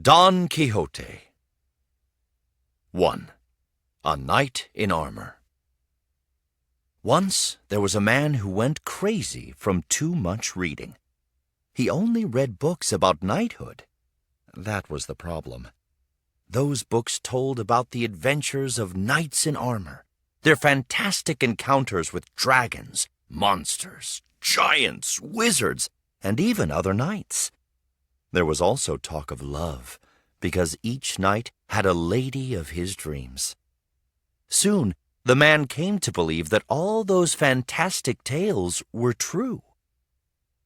Don Quixote. 1. A Knight in Armor. Once there was a man who went crazy from too much reading. He only read books about knighthood. That was the problem. Those books told about the adventures of knights in armor, their fantastic encounters with dragons, monsters, giants, wizards, and even other knights. There was also talk of love, because each knight had a lady of his dreams. Soon, the man came to believe that all those fantastic tales were true.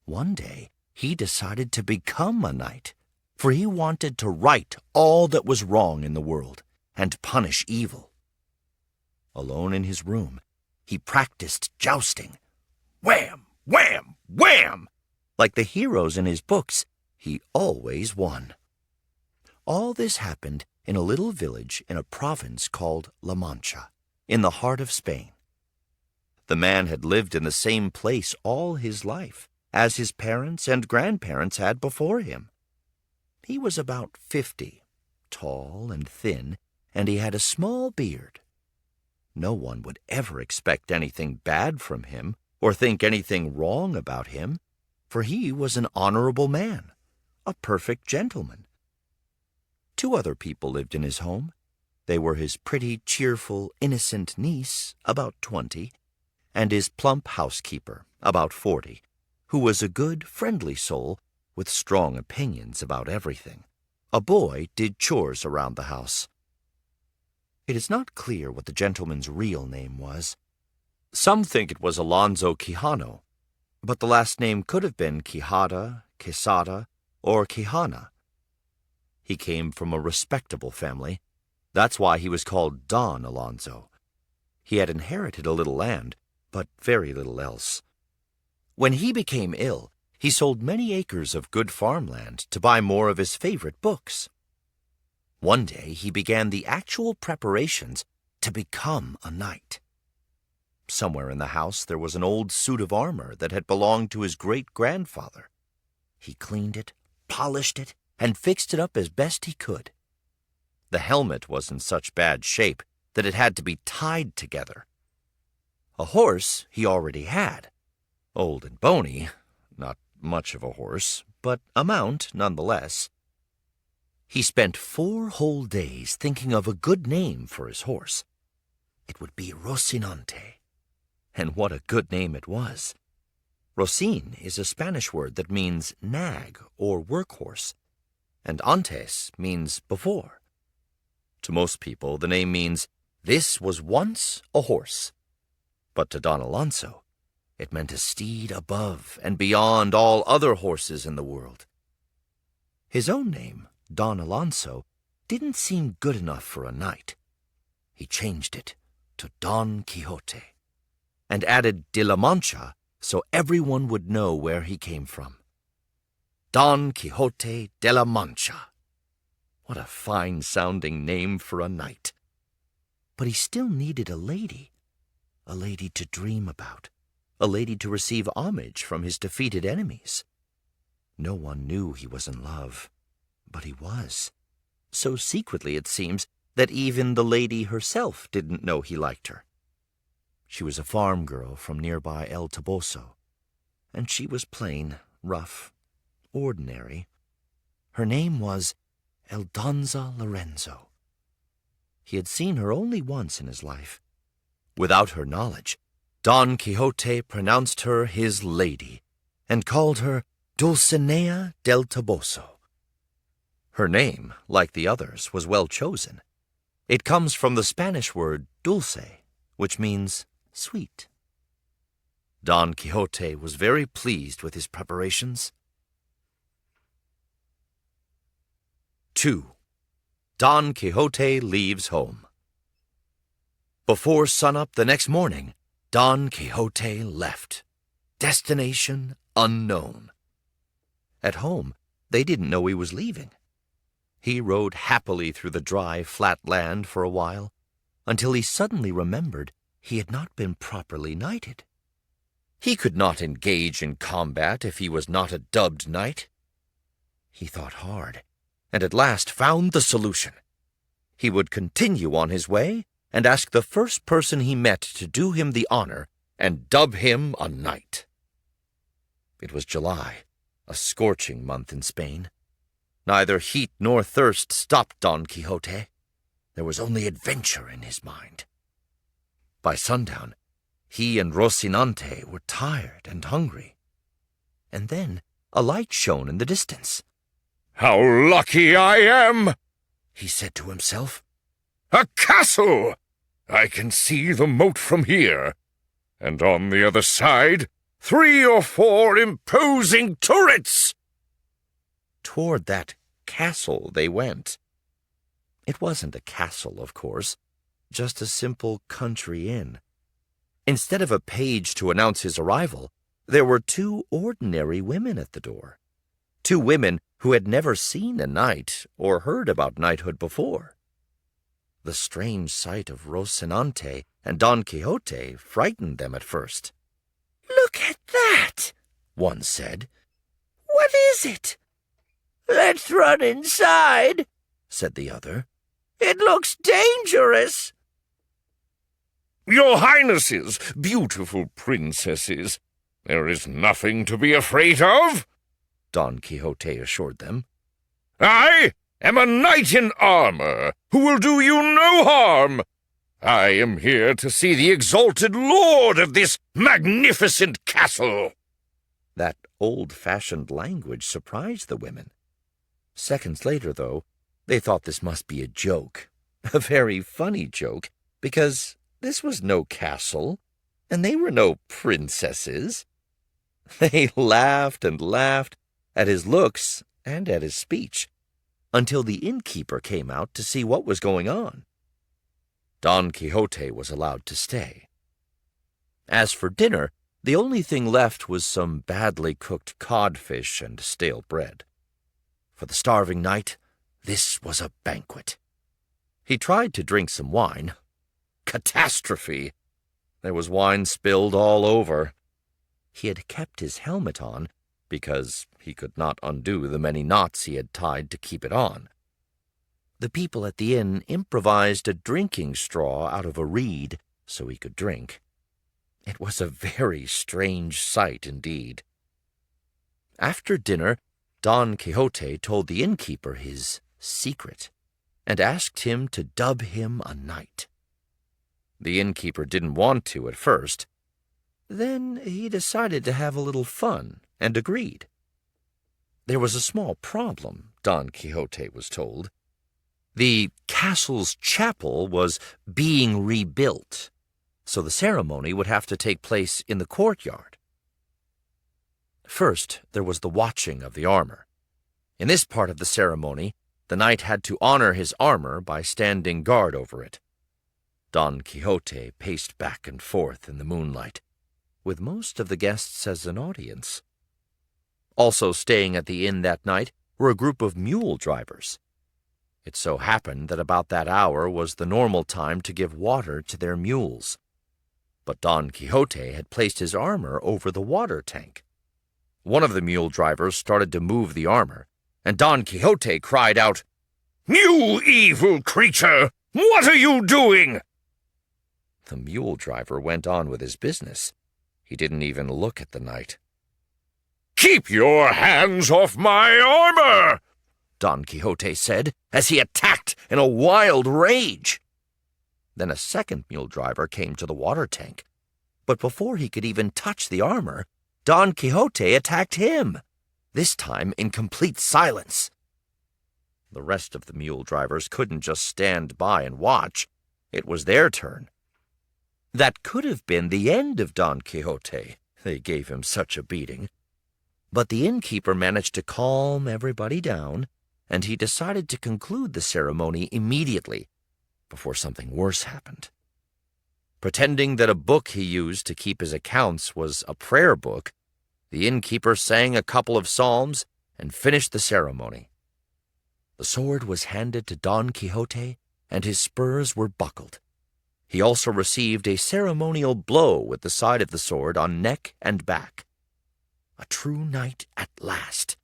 One day, he decided to become a knight, for he wanted to right all that was wrong in the world and punish evil. Alone in his room, he practiced jousting. Wham! Wham! Wham! Like the heroes in his books, he always won. All this happened in a little village in a province called La Mancha, in the heart of Spain. The man had lived in the same place all his life, as his parents and grandparents had before him. He was about 50, tall and thin, and he had a small beard. No one would ever expect anything bad from him or think anything wrong about him, for he was an honorable man, a perfect gentleman. 2 other people lived in his home. They were his pretty, cheerful, innocent niece, about 20, and his plump housekeeper, about 40, who was a good, friendly soul with strong opinions about everything. A boy did chores around the house. It is not clear what the gentleman's real name was. Some think it was Alonso Quijano, but the last name could have been Quijada, Quesada, or Quijana. He came from a respectable family. That's why he was called Don Alonso. He had inherited a little land, but very little else. When he became ill, he sold many acres of good farmland to buy more of his favorite books. One day he began the actual preparations to become a knight. Somewhere in the house there was an old suit of armor that had belonged to his great-grandfather. He cleaned it, polished it, and fixed it up as best he could. The helmet was in such bad shape that it had to be tied together. A horse he already had. Old and bony, not much of a horse, but a mount nonetheless. He spent 4 whole days thinking of a good name for his horse. It would be Rocinante. And what a good name it was. Rocin is a Spanish word that means nag or workhorse, and antes means before. To most people, the name means this was once a horse. But to Don Alonso, it meant a steed above and beyond all other horses in the world. His own name, Don Alonso, didn't seem good enough for a knight. He changed it to Don Quixote and added de la Mancha so everyone would know where he came from. Don Quixote de la Mancha. What a fine-sounding name for a knight. But he still needed a lady to dream about, a lady to receive homage from his defeated enemies. No one knew he was in love, but he was. So secretly, it seems, that even the lady herself didn't know he liked her. She was a farm girl from nearby El Toboso, and she was plain, rough, ordinary. Her name was Aldonza Lorenzo. He had seen her only once in his life. Without her knowledge, Don Quixote pronounced her his lady and called her Dulcinea del Toboso. Her name, like the others, was well chosen. It comes from the Spanish word dulce, which means sweet. Don Quixote was very pleased with his preparations. 2. Don Quixote leaves home. Before sunup the next morning, Don Quixote left. Destination unknown. At home, they didn't know he was leaving. He rode happily through the dry, flat land for a while, until he suddenly remembered he had not been properly knighted. He could not engage in combat if he was not a dubbed knight. He thought hard, and at last found the solution. He would continue on his way and ask the first person he met to do him the honor and dub him a knight. It was July, a scorching month in Spain. Neither heat nor thirst stopped Don Quixote. There was only adventure in his mind. By sundown, he and Rocinante were tired and hungry. And then a light shone in the distance. "How lucky I am!" he said to himself. "A castle! I can see the moat from here. And on the other side, 3 or 4 imposing turrets!" Toward that castle they went. It wasn't a castle, of course, just a simple country inn. Instead of a page to announce his arrival, there were 2 ordinary women at the door. 2 women who had never seen a knight or heard about knighthood before. The strange sight of Rocinante and Don Quixote frightened them at first. "Look at that," one said. "What is it?" "Let's run inside," said the other. "It looks dangerous." "Your Highnesses, beautiful princesses, there is nothing to be afraid of," Don Quixote assured them. "I am a knight in armor who will do you no harm. I am here to see the exalted lord of this magnificent castle." That old-fashioned language surprised the women. Seconds later, though, they thought this must be a joke, a very funny joke, because this was no castle, and they were no princesses. They laughed and laughed at his looks and at his speech, until the innkeeper came out to see what was going on. Don Quixote was allowed to stay. As for dinner, the only thing left was some badly cooked codfish and stale bread. For the starving knight, this was a banquet. He tried to drink some wine. Catastrophe! There was wine spilled all over. He had kept his helmet on because he could not undo the many knots he had tied to keep it on. The people at the inn improvised a drinking straw out of a reed so he could drink. It was a very strange sight indeed. After dinner, Don Quixote told the innkeeper his secret and asked him to dub him a knight. The innkeeper didn't want to at first. Then he decided to have a little fun and agreed. There was a small problem, Don Quixote was told. The castle's chapel was being rebuilt, so the ceremony would have to take place in the courtyard. First, there was the watching of the armor. In this part of the ceremony, the knight had to honor his armor by standing guard over it. Don Quixote paced back and forth in the moonlight, with most of the guests as an audience. Also staying at the inn that night were a group of mule drivers. It so happened that about that hour was the normal time to give water to their mules. But Don Quixote had placed his armor over the water tank. One of the mule drivers started to move the armor, and Don Quixote cried out, "You evil creature! What are you doing?" The mule driver went on with his business. He didn't even look at the knight. "Keep your hands off my armor!" Don Quixote said, as he attacked in a wild rage. Then a second mule driver came to the water tank, but before he could even touch the armor, Don Quixote attacked him, this time in complete silence. The rest of the mule drivers couldn't just stand by and watch. It was their turn. That could have been the end of Don Quixote. They gave him such a beating. But the innkeeper managed to calm everybody down, and he decided to conclude the ceremony immediately, before something worse happened. Pretending that a book he used to keep his accounts was a prayer book, the innkeeper sang a couple of psalms and finished the ceremony. The sword was handed to Don Quixote, and his spurs were buckled. He also received a ceremonial blow with the side of the sword on neck and back. A true knight at last.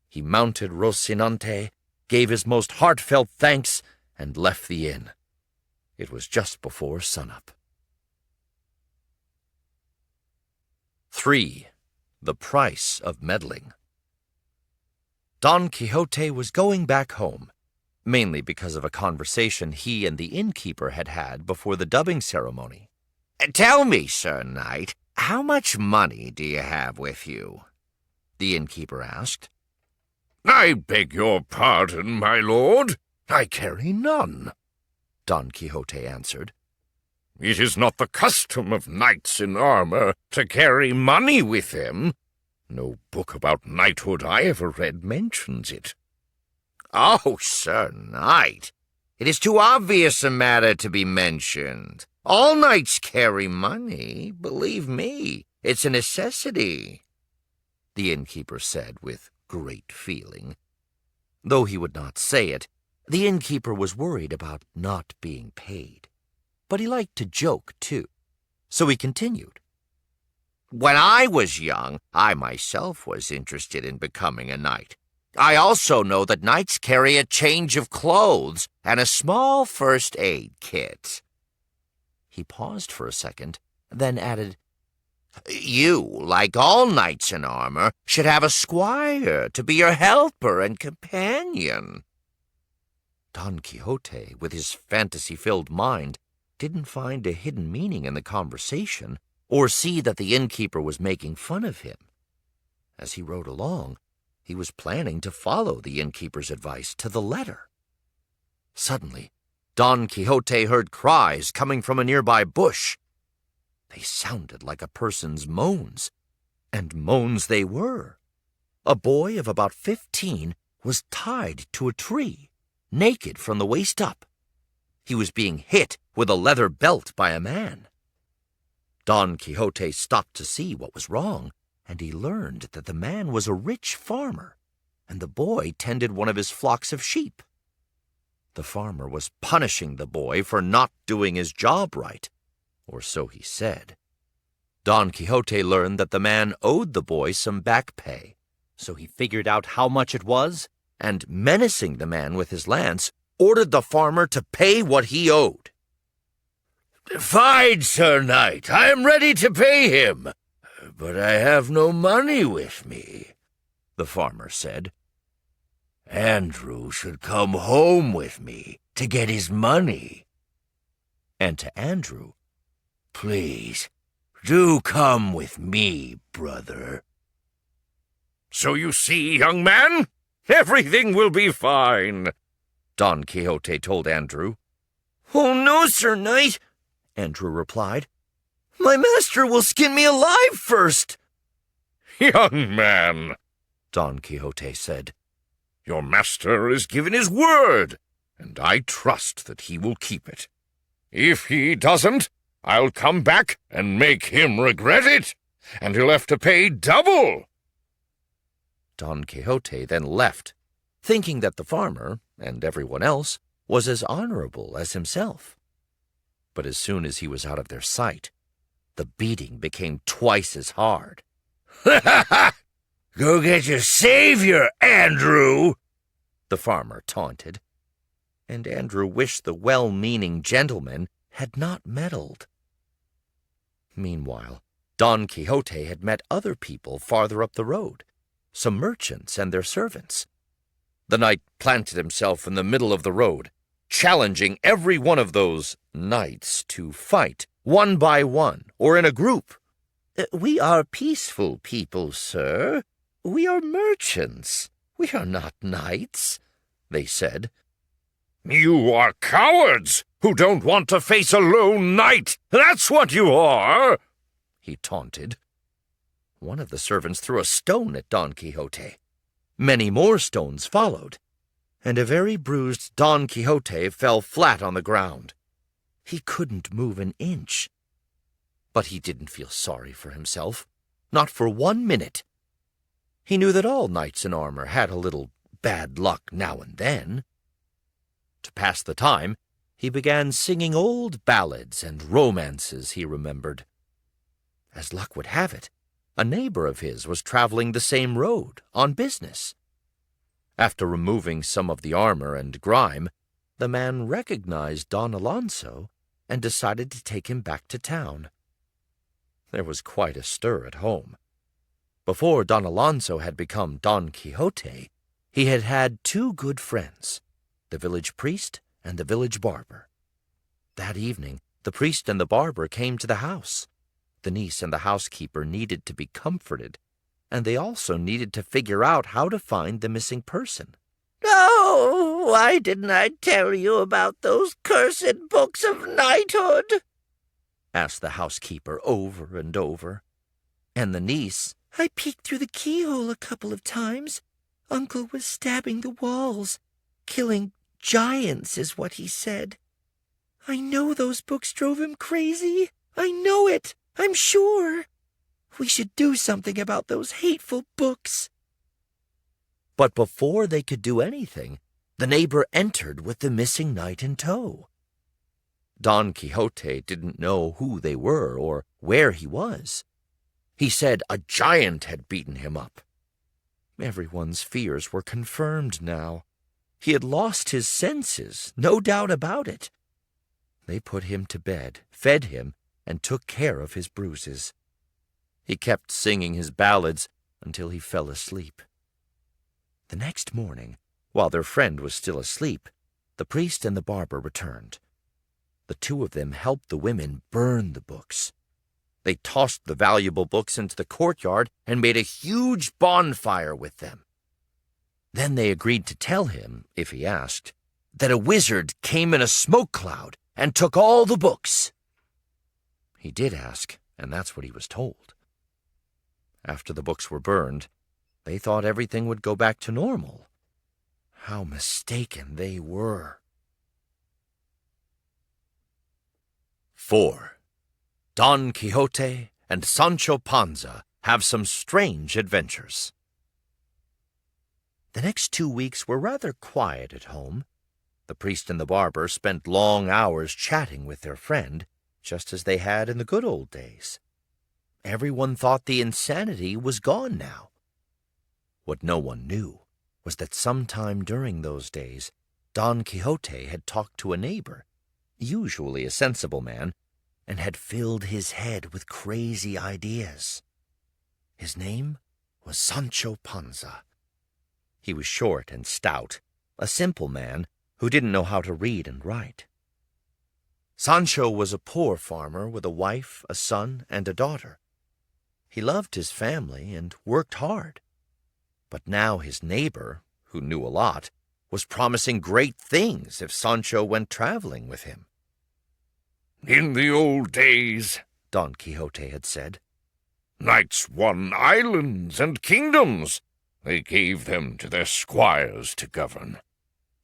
He mounted Rocinante gave his most heartfelt thanks, and left the inn. It was just before sunup. 3. The Price of Meddling. Don Quixote was going back home, mainly because of a conversation he and the innkeeper had had before the dubbing ceremony. Tell me, Sir Knight, how much money do you have with you? The innkeeper asked. I beg your pardon, my lord. I carry none, Don Quixote answered. It is not the custom of knights in armor to carry money with them. No book about knighthood I ever read mentions it. Oh, Sir Knight, it is too obvious a matter to be mentioned. All knights carry money, believe me. It's a necessity, the innkeeper said with great feeling. Though he would not say it, the innkeeper was worried about not being paid. But he liked to joke, too. So he continued. When I was young, I myself was interested in becoming a knight. I also know that knights carry a change of clothes and a small first aid kit. He paused for a second, then added, You, like all knights in armor, should have a squire to be your helper and companion. Don Quixote, with his fantasy-filled mind, didn't find a hidden meaning in the conversation or see that the innkeeper was making fun of him. As he rode along, he was planning to follow the innkeeper's advice to the letter. Suddenly, Don Quixote heard cries coming from a nearby bush. They sounded like a person's moans, and moans they were. A boy of about 15 was tied to a tree, naked from the waist up. He was being hit with a leather belt by a man. Don Quixote stopped to see what was wrong, and he learned that the man was a rich farmer, and the boy tended one of his flocks of sheep. The farmer was punishing the boy for not doing his job right, or so he said. Don Quixote learned that the man owed the boy some back pay, so he figured out how much it was, and menacing the man with his lance, ordered the farmer to pay what he owed. Fine, Sir Knight, I am ready to pay him, but I have no money with me, the farmer said. Andrew should come home with me to get his money. And to Andrew, Please, do come with me, brother. So you see, young man, everything will be fine, Don Quixote told Andrew. Oh, no, Sir Knight, Andrew replied. My master will skin me alive first. Young man, Don Quixote said, your master has given his word, and I trust that he will keep it. If he doesn't, I'll come back and make him regret it, and he'll have to pay double. Don Quixote then left, thinking that the farmer, and everyone else, was as honorable as himself. But as soon as he was out of their sight, the beating became twice as hard. Ha ha ha! Go get your savior, Andrew! The farmer taunted. And Andrew wished the well-meaning gentleman had not meddled. Meanwhile, Don Quixote had met other people farther up the road, some merchants and their servants. The knight planted himself in the middle of the road, challenging every one of those knights to fight, one by one, or in a group. We are peaceful people, sir. We are merchants. We are not knights, they said. You are cowards who don't want to face a lone knight. That's what you are, he taunted. One of the servants threw a stone at Don Quixote. Many more stones followed, and a very bruised Don Quixote fell flat on the ground. He couldn't move an inch. But he didn't feel sorry for himself, not for 1 minute. He knew that all knights in armor had a little bad luck now and then. To pass the time, he began singing old ballads and romances he remembered. As luck would have it, a neighbor of his was traveling the same road on business. After removing some of the armor and grime, the man recognized Don Alonso and decided to take him back to town. There was quite a stir at home. Before Don Alonso had become Don Quixote, he had had two good friends, the village priest and the village barber. That evening, the priest and the barber came to the house. The niece and the housekeeper needed to be comforted, and they also needed to figure out how to find the missing person. "Oh, why didn't I tell you about those cursed books of knighthood?" asked the housekeeper over and over. And the niece, "I peeked through the keyhole a couple of times. Uncle was stabbing the walls. Killing giants is what he said. I know those books drove him crazy. I know it. I'm sure. We should do something about those hateful books." But before they could do anything, the neighbor entered with the missing knight in tow. Don Quixote didn't know who they were or where he was. He said a giant had beaten him up. Everyone's fears were confirmed now. He had lost his senses, no doubt about it. They put him to bed, fed him, and took care of his bruises. He kept singing his ballads until he fell asleep. The next morning, while their friend was still asleep, the priest and the barber returned. The two of them helped the women burn the books. They tossed the valuable books into the courtyard and made a huge bonfire with them. Then they agreed to tell him, if he asked, that a wizard came in a smoke cloud and took all the books. He did ask, and that's what he was told. After the books were burned, they thought everything would go back to normal. How mistaken they were. 4. Don Quixote and Sancho Panza have some strange adventures. The next 2 weeks were rather quiet at home. The priest and the barber spent long hours chatting with their friend, just as they had in the good old days. Everyone thought the insanity was gone now. What no one knew was that sometime during those days, Don Quixote had talked to a neighbor, usually a sensible man, and had filled his head with crazy ideas. His name was Sancho Panza. He was short and stout, a simple man who didn't know how to read and write. Sancho was a poor farmer with a wife, a son, and a daughter. He loved his family and worked hard. But now his neighbor, who knew a lot, was promising great things if Sancho went traveling with him. "In the old days," Don Quixote had said, "knights won islands and kingdoms. They gave them to their squires to govern.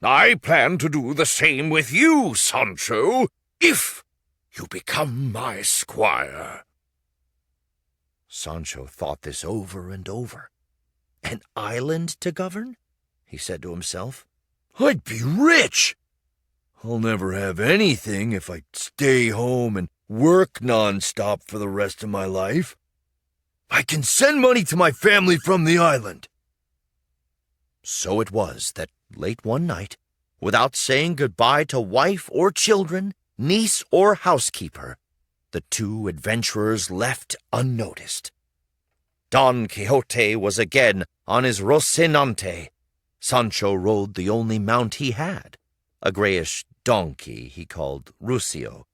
I plan to do the same with you, Sancho, if you become my squire." Sancho thought this over and over. An island to govern? He said to himself. I'd be rich! I'll never have anything if I stay home and work nonstop for the rest of my life. I can send money to my family from the island. So it was that late one night, without saying goodbye to wife or children, niece or housekeeper, the two adventurers left unnoticed. Don Quixote was again on his Rocinante. Sancho rode the only mount he had, a grayish donkey he called Rusio,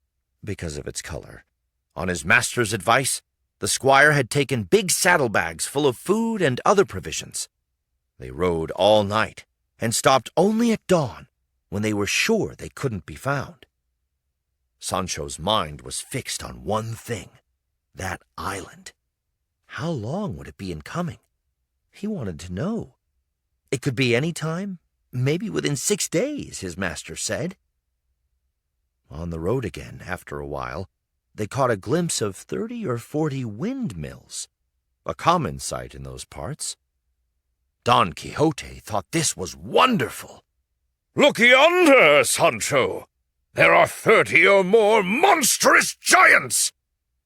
because of its color. On his master's advice, the squire had taken big saddlebags full of food and other provisions. They rode all night and stopped only at dawn, when they were sure they couldn't be found. Sancho's mind was fixed on one thing, that island. How long would it be in coming? He wanted to know. It could be any time, maybe within 6 days, his master said. On the road again, after a while, they caught a glimpse of 30 or 40 windmills, a common sight in those parts. Don Quixote thought this was wonderful. "Look yonder, Sancho! There are 30 or more monstrous giants!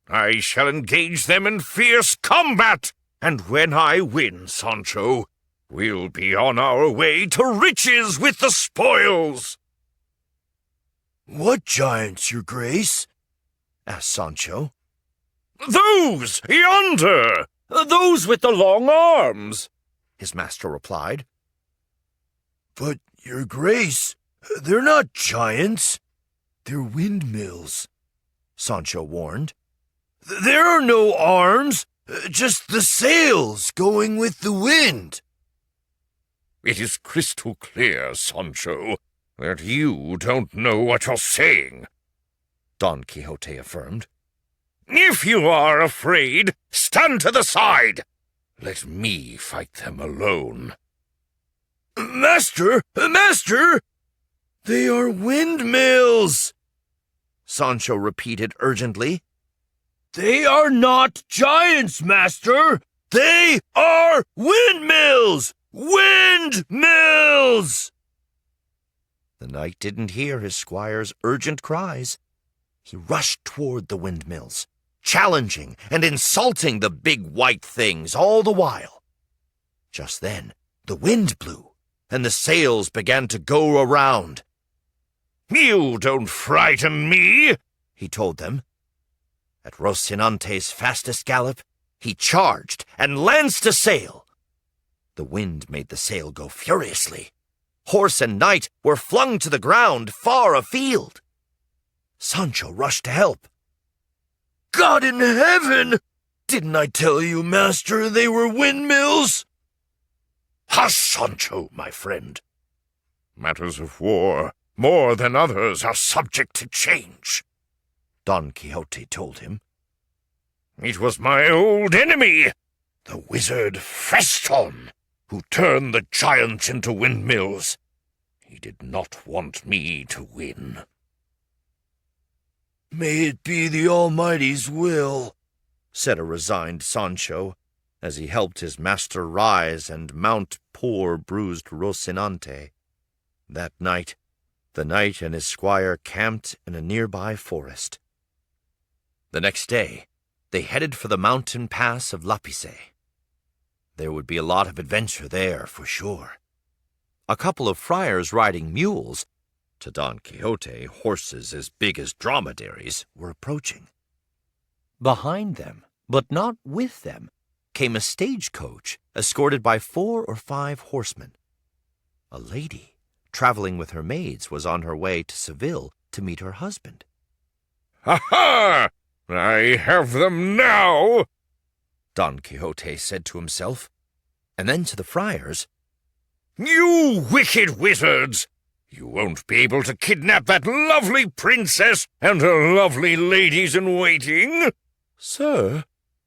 I shall engage them in fierce combat, and when I win, Sancho, We'll be on our way to riches with the spoils." "What giants, your grace?" asked Sancho. "Those yonder! Those with the long arms," his master replied. "But, your grace, they're not giants. They're windmills," Sancho warned. "There are no arms, just the sails going with the wind." "It is crystal clear, Sancho, that you don't know what you're saying," Don Quixote affirmed. "If you are afraid, stand to the side. Let me fight them alone." "Master! Master! They are windmills!" Sancho repeated urgently. "They are not giants, master! They are windmills! Windmills!" The knight didn't hear his squire's urgent cries. He rushed toward the windmills, challenging and insulting the big white things all the while. Just then, the wind blew, and the sails began to go around. "You don't frighten me," he told them. At Rocinante's fastest gallop, he charged and lanced a sail. The wind made the sail go furiously. Horse and knight were flung to the ground far afield. Sancho rushed to help. "God in heaven! Didn't I tell you, master, they were windmills?" "Hush, Sancho, my friend. Matters of war, more than others, are subject to change," Don Quixote told him. "It was my old enemy, the wizard Freston, who turned the giants into windmills. He did not want me to win." "May it be the Almighty's will," said a resigned Sancho, as he helped his master rise and mount poor bruised Rocinante. That night, the knight and his squire camped in a nearby forest. The next day, they headed for the mountain pass of Lapice. There would be a lot of adventure there, for sure. A couple of friars riding mules, to Don Quixote horses as big as dromedaries, were approaching. Behind them, but not with them, came a stagecoach escorted by 4 or 5 horsemen. A lady, traveling with her maids, was on her way to Seville to meet her husband. "Ha ha! I have them now!" Don Quixote said to himself, and then to the friars, "You wicked wizards! You won't be able to kidnap that lovely princess and her lovely ladies-in-waiting." "Sir,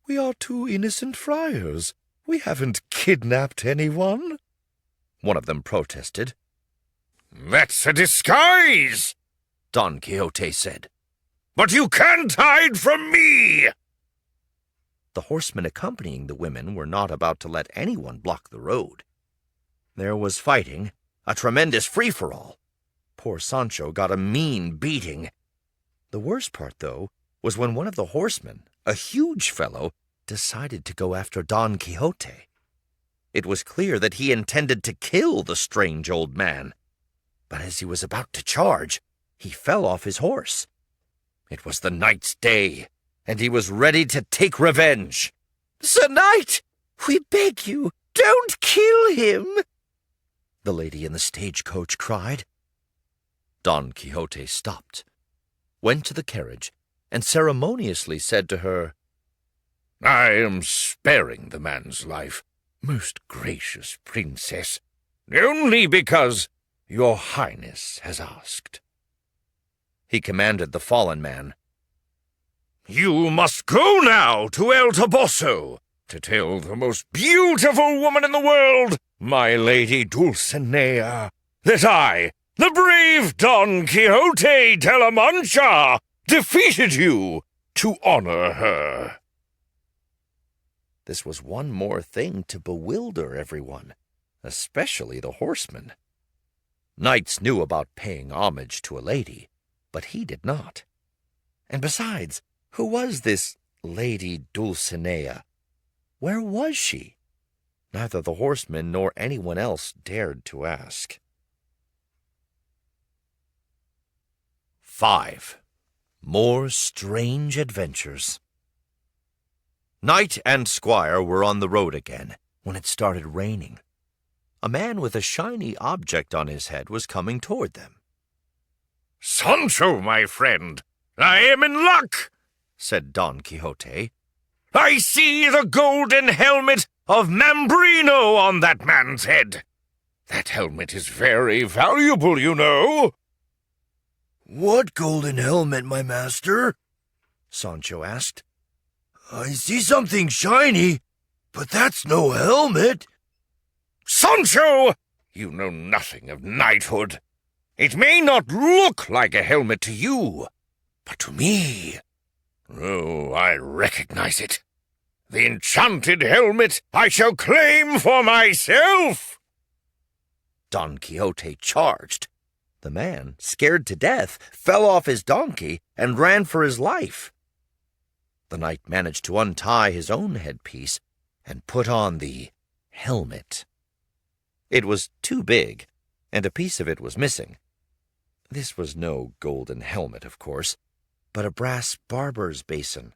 we are 2 innocent friars. We haven't kidnapped anyone," one of them protested. "That's a disguise," Don Quixote said. "But you can't hide from me!" The horsemen accompanying the women were not about to let anyone block the road. There was fighting, a tremendous free-for-all. Poor Sancho got a mean beating. The worst part, though, was when one of the horsemen, a huge fellow, decided to go after Don Quixote. It was clear that he intended to kill the strange old man. But as he was about to charge, he fell off his horse. It was the knight's day, and he was ready to take revenge. "Sir Knight, we beg you, don't kill him!" the lady in the stagecoach cried. Don Quixote stopped, went to the carriage, and ceremoniously said to her, "I am sparing the man's life, most gracious princess, only because your highness has asked." He commanded the fallen man, "You must go now to El Toboso to tell the most beautiful woman in the world, my lady Dulcinea, that I, the brave Don Quixote de la Mancha, defeated you to honor her." This was one more thing to bewilder everyone, especially the horsemen. Knights knew about paying homage to a lady, but he did not. And besides, who was this Lady Dulcinea? Where was she? Neither the horsemen nor anyone else dared to ask. 5. More strange adventures. Knight and Squire were on the road again when it started raining. A man with a shiny object on his head was coming toward them. "Sancho, my friend, I am in luck," said Don Quixote. "I see the golden helmet of Mambrino on that man's head. That helmet is very valuable, you know." "What golden helmet, my master?" Sancho asked. "I see something shiny, but that's no helmet." "Sancho, you know nothing of knighthood. It may not look like a helmet to you, but to me, oh, I recognize it. The enchanted helmet I shall claim for myself." Don Quixote charged. The man, scared to death, fell off his donkey and ran for his life. The knight managed to untie his own headpiece and put on the helmet. It was too big, and a piece of it was missing. This was no golden helmet, of course, but a brass barber's basin.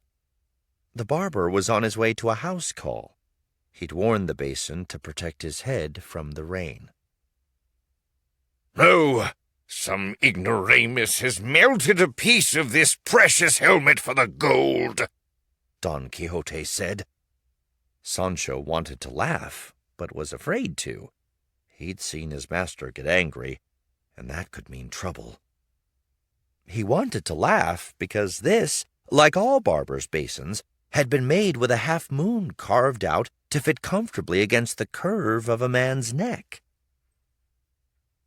The barber was on his way to a house call. He'd worn the basin to protect his head from the rain. "Oh, some ignoramus has melted a piece of this precious helmet for the gold," Don Quixote said. Sancho wanted to laugh, but was afraid to. He'd seen his master get angry, and that could mean trouble. He wanted to laugh because this, like all barbers' basins, had been made with a half-moon carved out to fit comfortably against the curve of a man's neck.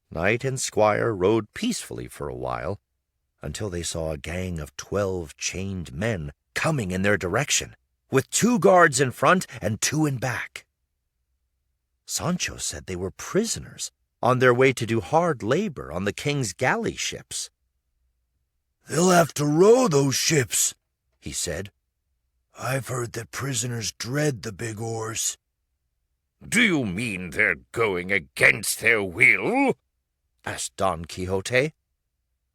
Knight and Squire rode peacefully for a while, until they saw a gang of 12 chained men coming in their direction, with 2 guards in front and 2 in back. Sancho said they were prisoners on their way to do hard labor on the king's galley ships. "They'll have to row those ships," he said. "I've heard that prisoners dread the big oars." "Do you mean they're going against their will?" asked Don Quixote.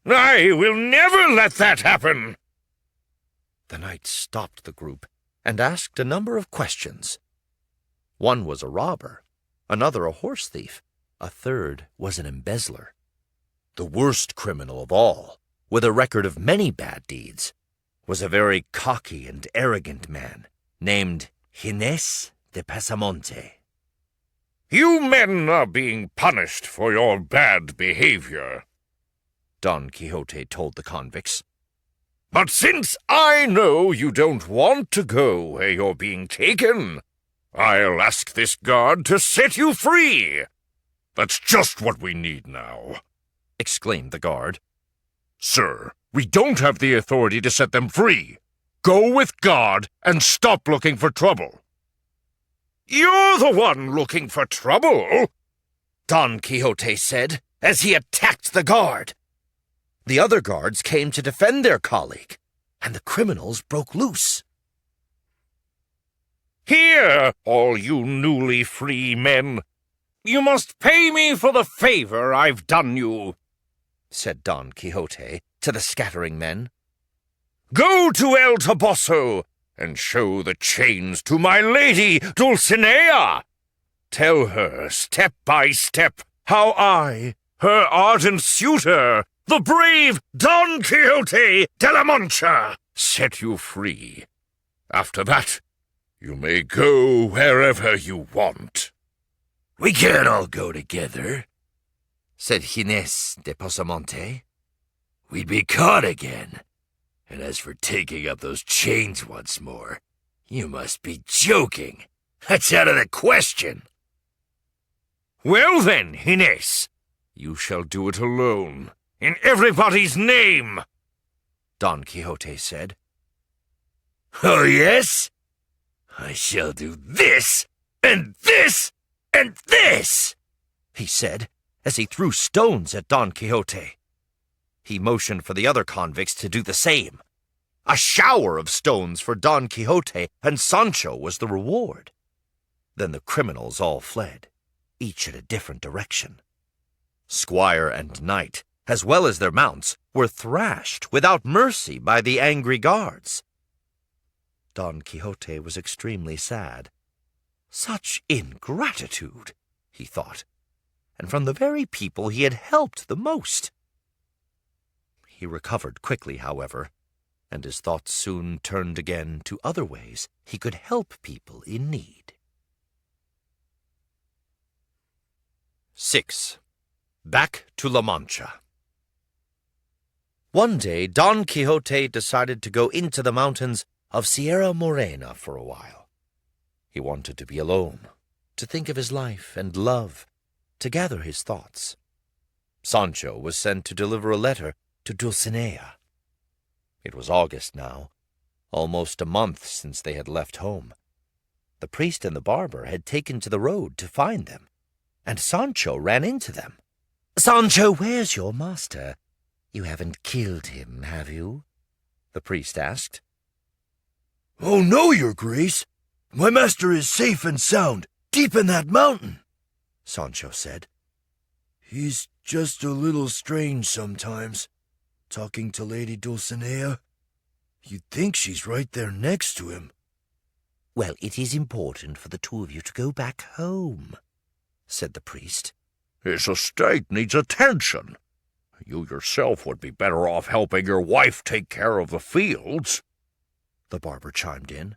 "I will never let that happen." The knight stopped the group and asked a number of questions. One was a robber, another a horse thief, a third was an embezzler. The worst criminal of all, with a record of many bad deeds, was a very cocky and arrogant man named Gines de Pasamonte. "You men are being punished for your bad behavior," Don Quixote told the convicts. "But since I know you don't want to go where you're being taken, I'll ask this guard to set you free. That's just what we need now," exclaimed the guard. "Sir, we don't have the authority to set them free. Go with God and stop looking for trouble." "You're the one looking for trouble," Don Quixote said as he attacked the guard. The other guards came to defend their colleague, and the criminals broke loose. "Here, all you newly free men, you must pay me for the favor I've done you," said Don Quixote to the scattering men. "Go to El Toboso and show the chains to my lady Dulcinea. Tell her, step by step, how I, her ardent suitor, the brave Don Quixote de la Mancha, set you free. After that, you may go wherever you want." "We can't all go together," said Gines de Pasamonte. "We'd be caught again. And as for taking up those chains once more, you must be joking. That's out of the question." "Well then, Gines, you shall do it alone, in everybody's name," Don Quixote said. "Oh, yes? I shall do this, and this, and this," he said, as he threw stones at Don Quixote. He motioned for the other convicts to do the same. A shower of stones for Don Quixote and Sancho was the reward. Then the criminals all fled, each in a different direction. Squire and knight, as well as their mounts, were thrashed without mercy by the angry guards. Don Quixote was extremely sad. Such ingratitude, he thought, and from the very people he had helped the most. He recovered quickly, however, and his thoughts soon turned again to other ways he could help people in need. 6. Back to La Mancha. One day, Don Quixote decided to go into the mountains of Sierra Morena for a while. He wanted to be alone, to think of his life and love, to gather his thoughts. Sancho was sent to deliver a letter to Dulcinea. It was August now, almost a month since they had left home. The priest and the barber had taken to the road to find them, and Sancho ran into them. "Sancho, where's your master? You haven't killed him, have you?" the priest asked. "Oh, no, your grace. My master is safe and sound, deep in that mountain," Sancho said. "He's just a little strange sometimes, talking to Lady Dulcinea. You'd think she's right there next to him." "Well, it is important for the two of you to go back home," said the priest. "His estate needs attention. You yourself would be better off helping your wife take care of the fields," the barber chimed in.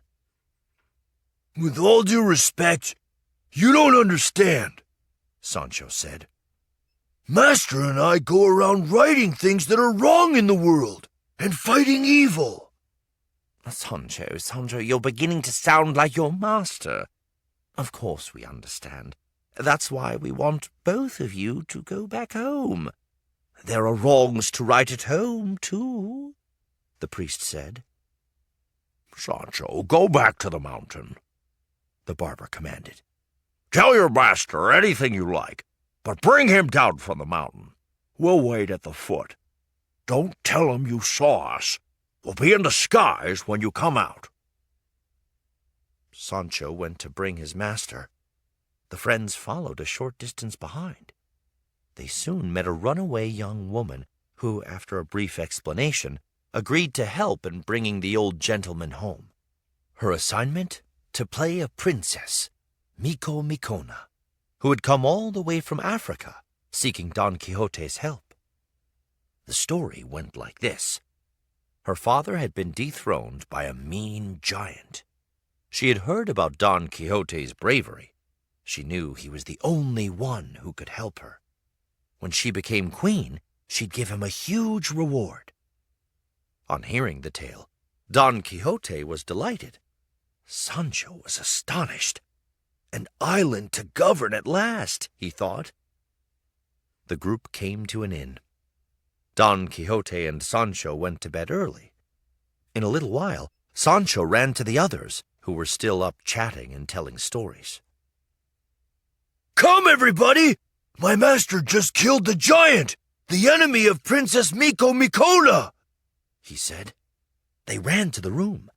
"With all due respect, you don't understand," Sancho said. "Master and I go around righting things that are wrong in the world and fighting evil." Sancho, you're beginning to sound like your master. Of course we understand. That's why we want both of you to go back home. There are wrongs to right at home, too, the priest said. "Sancho, go back to the mountain," the barber commanded. "Tell your master anything you like, but bring him down from the mountain. We'll wait at the foot. Don't tell him you saw us. We'll be in disguise when you come out." Sancho went to bring his master. The friends followed a short distance behind. They soon met a runaway young woman who, after a brief explanation, agreed to help in bringing the old gentleman home. Her assignment? To play a princess, Miko Mikona, who had come all the way from Africa, seeking Don Quixote's help. The story went like this. Her father had been dethroned by a mean giant. She had heard about Don Quixote's bravery. She knew he was the only one who could help her. When she became queen, she'd give him a huge reward. On hearing the tale, Don Quixote was delighted. Sancho was astonished. An island to govern at last, he thought. The group came to an inn. Don Quixote and Sancho went to bed early. In a little while, Sancho ran to the others, who were still up chatting and telling stories. "Come, everybody! My master just killed the giant, the enemy of Princess Miko Mikona," he said. They ran to the room.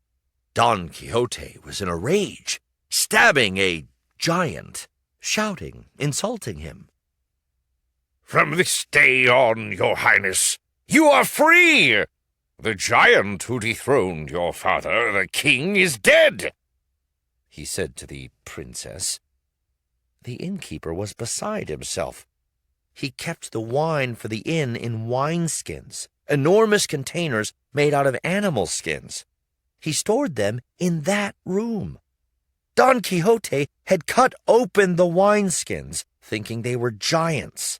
Don Quixote was in a rage, stabbing a giant, shouting, insulting him. "From this day on, your highness, you are free! The giant who dethroned your father, the king, is dead," he said to the princess. The innkeeper was beside himself. He kept the wine for the inn in wineskins, enormous containers made out of animal skins. He stored them in that room. Don Quixote had cut open the wineskins, thinking they were giants.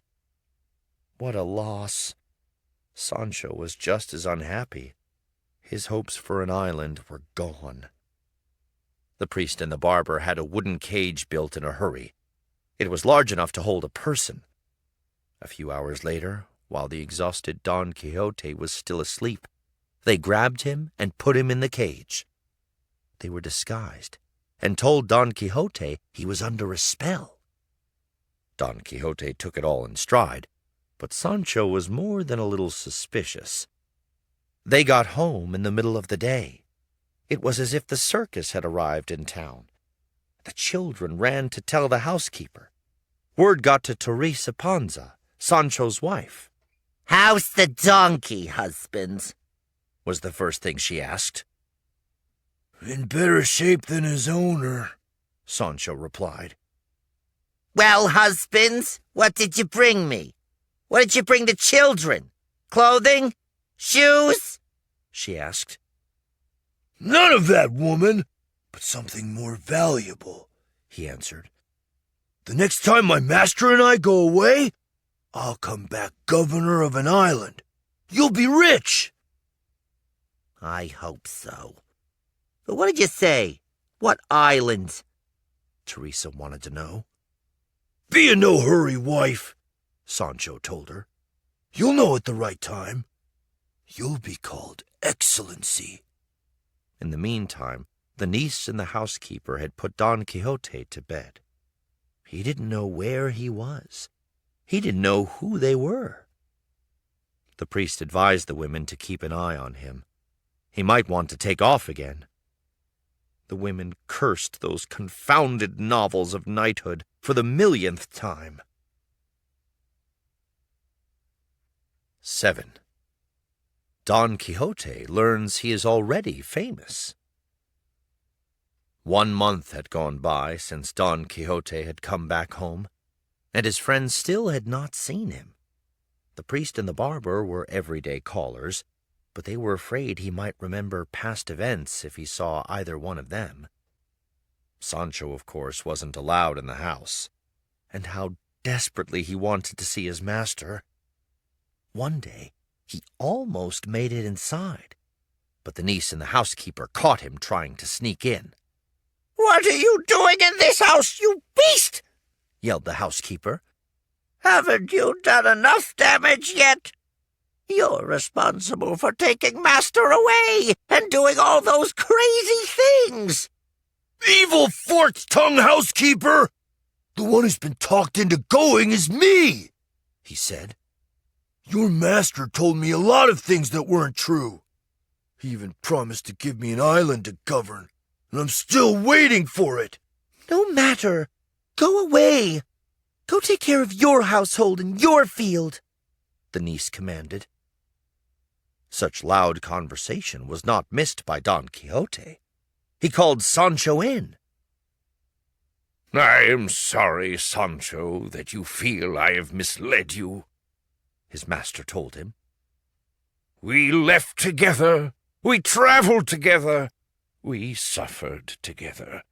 What a loss. Sancho was just as unhappy. His hopes for an island were gone. The priest and the barber had a wooden cage built in a hurry. It was large enough to hold a person. A few hours later, while the exhausted Don Quixote was still asleep, they grabbed him and put him in the cage. They were disguised and told Don Quixote he was under a spell. Don Quixote took it all in stride, but Sancho was more than a little suspicious. They got home in the middle of the day. It was as if the circus had arrived in town. The children ran to tell the housekeeper. Word got to Teresa Panza, Sancho's wife. "How's the donkey, husband?" Was the first thing she asked. In better shape than his owner, Sancho replied. "Well, husband, what did you bring me? What did you bring the children? Clothing? Shoes?" she asked. None of that, woman, but something more valuable, he answered. The next time my master and I go away, I'll come back governor of an island. You'll be rich. "I hope so. But what did you say? What island?" Teresa wanted to know. Be in no hurry, wife, Sancho told her. You'll know at the right time. You'll be called Excellency. In the meantime, the niece and the housekeeper had put Don Quixote to bed. He didn't know where he was. He didn't know who they were. The priest advised the women to keep an eye on him. He might want to take off again. The women cursed those confounded novels of knighthood for the millionth time. 7. Don Quixote learns he is already famous. 1 month had gone by since Don Quixote had come back home, and his friends still had not seen him. The priest and the barber were everyday callers, but they were afraid he might remember past events if he saw either one of them. Sancho, of course, wasn't allowed in the house, and how desperately he wanted to see his master. One day, he almost made it inside, but the niece and the housekeeper caught him trying to sneak in. "What are you doing in this house, you beast?" yelled the housekeeper. "Haven't you done enough damage yet? You're responsible for taking Master away and doing all those crazy things." Evil forked-tongued housekeeper! The one who's been talked into going is me, he said. Your master told me a lot of things that weren't true. He even promised to give me an island to govern, and I'm still waiting for it. No matter. Go away. Go take care of your household and your field, the niece commanded. Such loud conversation was not missed by Don Quixote. He called Sancho in. I am sorry, Sancho, that you feel I have misled you, his master told him. We left together, we traveled together, we suffered together.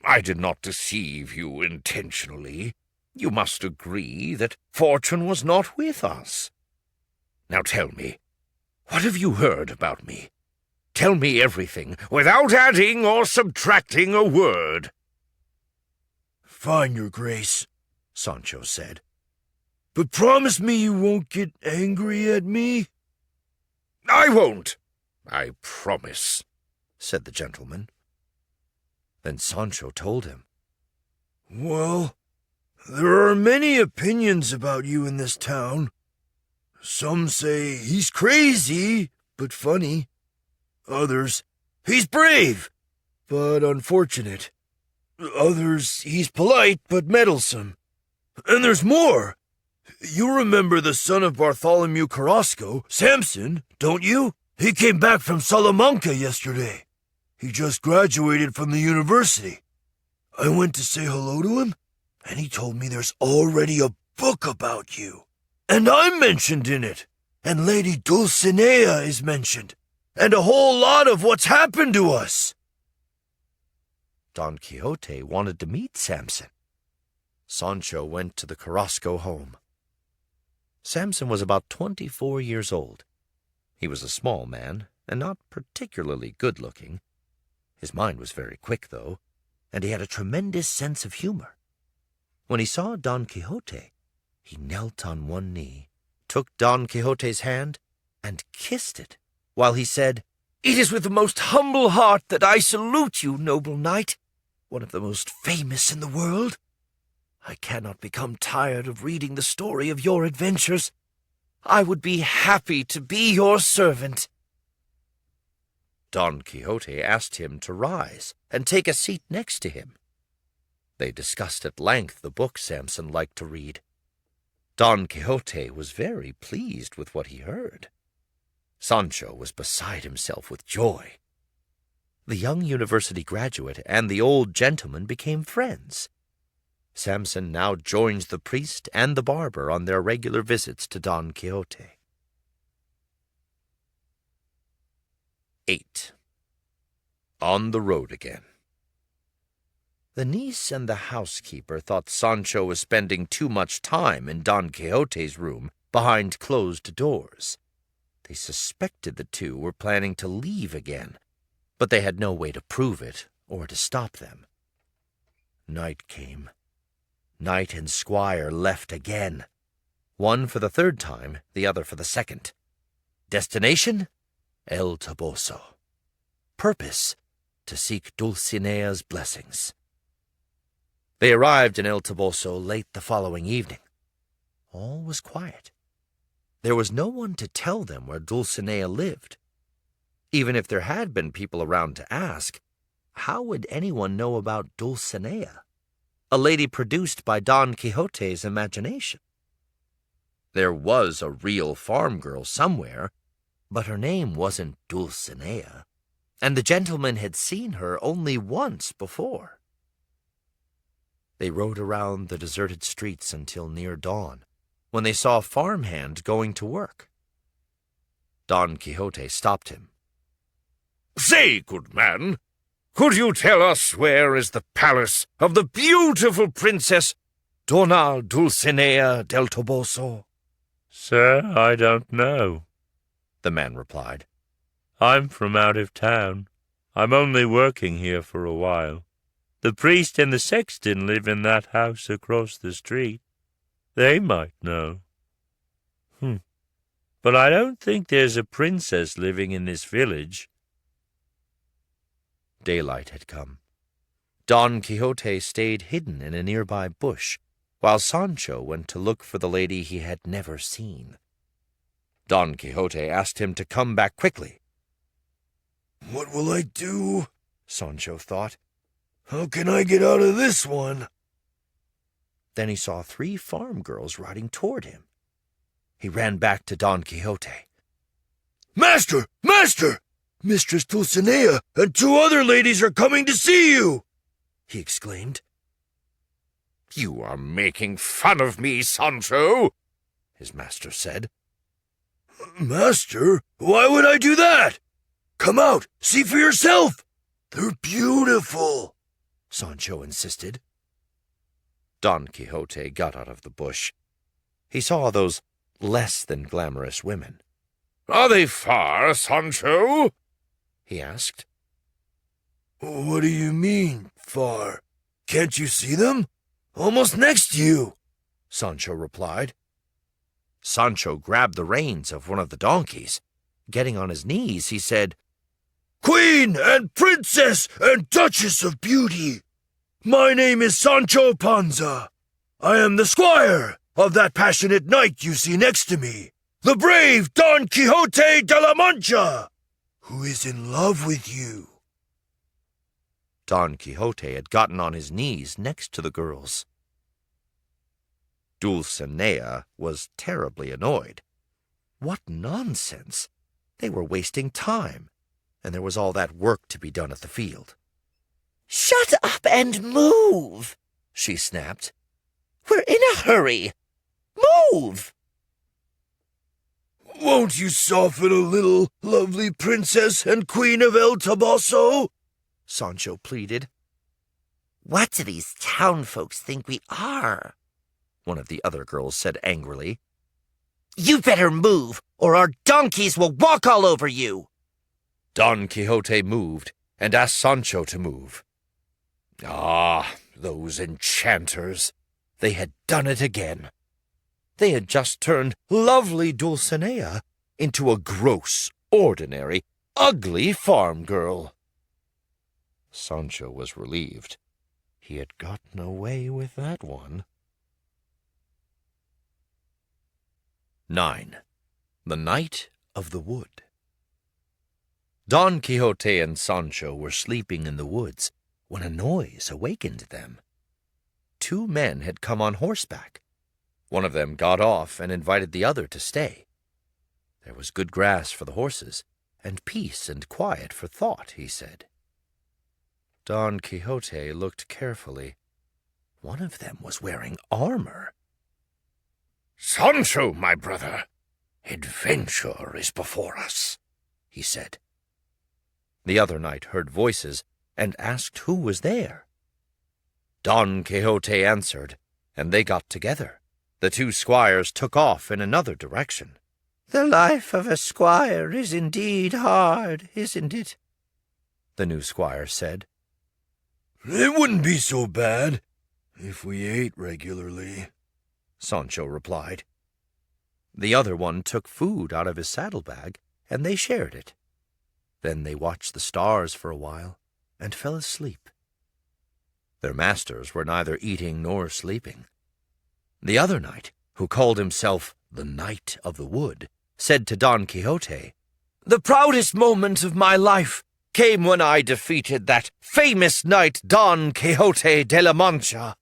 I did not deceive you intentionally. You must agree that fortune was not with us. Now tell me, what have you heard about me? Tell me everything, without adding or subtracting a word. Fine, your grace, Sancho said. But promise me you won't get angry at me. I won't, I promise, said the gentleman. Then Sancho told him. Well, there are many opinions about you in this town. Some say he's crazy, but funny. Others, he's brave, but unfortunate. Others, he's polite, but meddlesome. And there's more. You remember the son of Bartholomew Carrasco, Samson, don't you? He came back from Salamanca yesterday. He just graduated from the university. I went to say hello to him, and he told me there's already a book about you. And I'm mentioned in it, and Lady Dulcinea is mentioned, and a whole lot of what's happened to us. Don Quixote wanted to meet Samson. Sancho went to the Carrasco home. Samson was about 24 years old. He was a small man, and not particularly good-looking. His mind was very quick, though, and he had a tremendous sense of humor. When he saw Don Quixote, he knelt on one knee, took Don Quixote's hand, and kissed it, while he said, "It is with the most humble heart that I salute you, noble knight, one of the most famous in the world. I cannot become tired of reading the story of your adventures. I would be happy to be your servant." Don Quixote asked him to rise and take a seat next to him. They discussed at length the book Samson liked to read. Don Quixote was very pleased with what he heard. Sancho was beside himself with joy. The young university graduate and the old gentleman became friends. Samson now joins the priest and the barber on their regular visits to Don Quixote. 8. On the road again. The niece and the housekeeper thought Sancho was spending too much time in Don Quixote's room behind closed doors. They suspected the two were planning to leave again, but they had no way to prove it or to stop them. Night came. Knight and squire left again. One for the third time, the other for the second. Destination? El Toboso. Purpose? To seek Dulcinea's blessings. They arrived in El Toboso late the following evening. All was quiet. There was no one to tell them where Dulcinea lived. Even if there had been people around to ask, how would anyone know about Dulcinea, a lady produced by Don Quixote's imagination? There was a real farm girl somewhere, but her name wasn't Dulcinea, and the gentleman had seen her only once before. They rode around the deserted streets until near dawn, when they saw a farmhand going to work. Don Quixote stopped him. "Say, good man, could you tell us where is the palace of the beautiful princess Donna Dulcinea del Toboso?" "Sir, I don't know," the man replied. "I'm from out of town. I'm only working here for a while. The priest and the sexton live in that house across the street. They might know. But I don't think there's a princess living in this village." Daylight had come. Don Quixote stayed hidden in a nearby bush, while Sancho went to look for the lady he had never seen. Don Quixote asked him to come back quickly. "What will I do?" Sancho thought. "How can I get out of this one?" Then he saw 3 farm girls riding toward him. He ran back to Don Quixote. "Master! Master! Mistress Dulcinea and 2 other ladies are coming to see you!" he exclaimed. "You are making fun of me, Sancho," his master said. "Master? Why would I do that? Come out, see for yourself. They're beautiful," Sancho insisted. Don Quixote got out of the bush. He saw those less than glamorous women. "Are they far, Sancho?" he asked. "What do you mean, far? Can't you see them? Almost next to you," Sancho replied. Sancho grabbed the reins of one of the donkeys. Getting on his knees, he said, "Queen and Princess and Duchess of Beauty, my name is Sancho Panza. I am the squire of that passionate knight you see next to me, the brave Don Quixote de la Mancha, who is in love with you." Don Quixote had gotten on his knees next to the girls. Dulcinea was terribly annoyed. What nonsense! They were wasting time, and there was all that work to be done at the field. "Shut up and move," she snapped. "We're in a hurry. Move!" "Won't you soften a little, lovely princess and queen of El Toboso?" Sancho pleaded. "What do these town folks think we are?" one of the other girls said angrily. "You better move, or our donkeys will walk all over you." Don Quixote moved and asked Sancho to move. Ah, those enchanters! They had done it again. They had just turned lovely Dulcinea into a gross, ordinary, ugly farm girl. Sancho was relieved. He had gotten away with that one. 9. The Night of the Wood. Don Quixote and Sancho were sleeping in the woods when a noise awakened them. 2 men had come on horseback. One of them got off and invited the other to stay. There was good grass for the horses, and peace and quiet for thought, he said. Don Quixote looked carefully. One of them was wearing armor. "Sancho, my brother, adventure is before us," he said. The other knight heard voices and asked who was there. Don Quixote answered, and they got together. The 2 squires took off in another direction. "The life of a squire is indeed hard, isn't it?" the new squire said. "It wouldn't be so bad if we ate regularly," Sancho replied. The other one took food out of his saddlebag, and they shared it. Then they watched the stars for a while and fell asleep. Their masters were neither eating nor sleeping. The other knight, who called himself the Knight of the Wood, said to Don Quixote, "The proudest moment of my life came when I defeated that famous knight Don Quixote de la Mancha.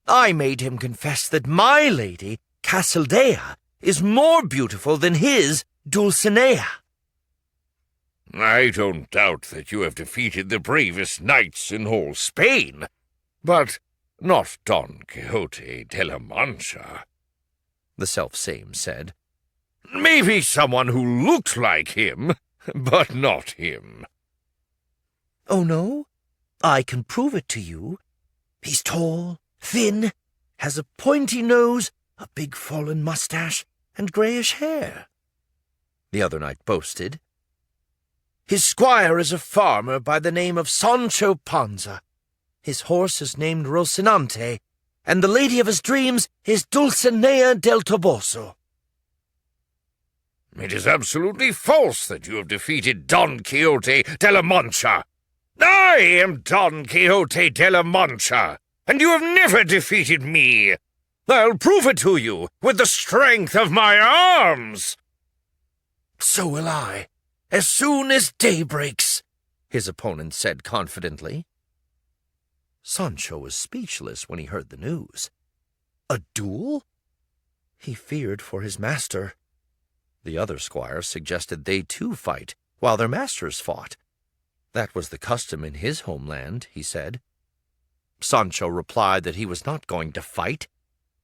I made him confess that my lady, Casildea, is more beautiful than his Dulcinea." "I don't doubt that you have defeated the bravest knights in all Spain, but not Don Quixote de la Mancha," the self-same said. "Maybe someone who looked like him, but not him." "Oh, no? I can prove it to you. He's tall, thin, has a pointy nose, a big fallen mustache, and grayish hair," the other knight boasted. "His squire is a farmer by the name of Sancho Panza. His horse is named Rocinante, and the lady of his dreams is Dulcinea del Toboso." "It is absolutely false that you have defeated Don Quixote de la Mancha. I am Don Quixote de la Mancha, and you have never defeated me. I'll prove it to you with the strength of my arms." "So will I, as soon as day breaks," his opponent said confidently. Sancho was speechless when he heard the news. A duel? He feared for his master. The other squire suggested they too fight, while their masters fought. That was the custom in his homeland, he said. Sancho replied that he was not going to fight.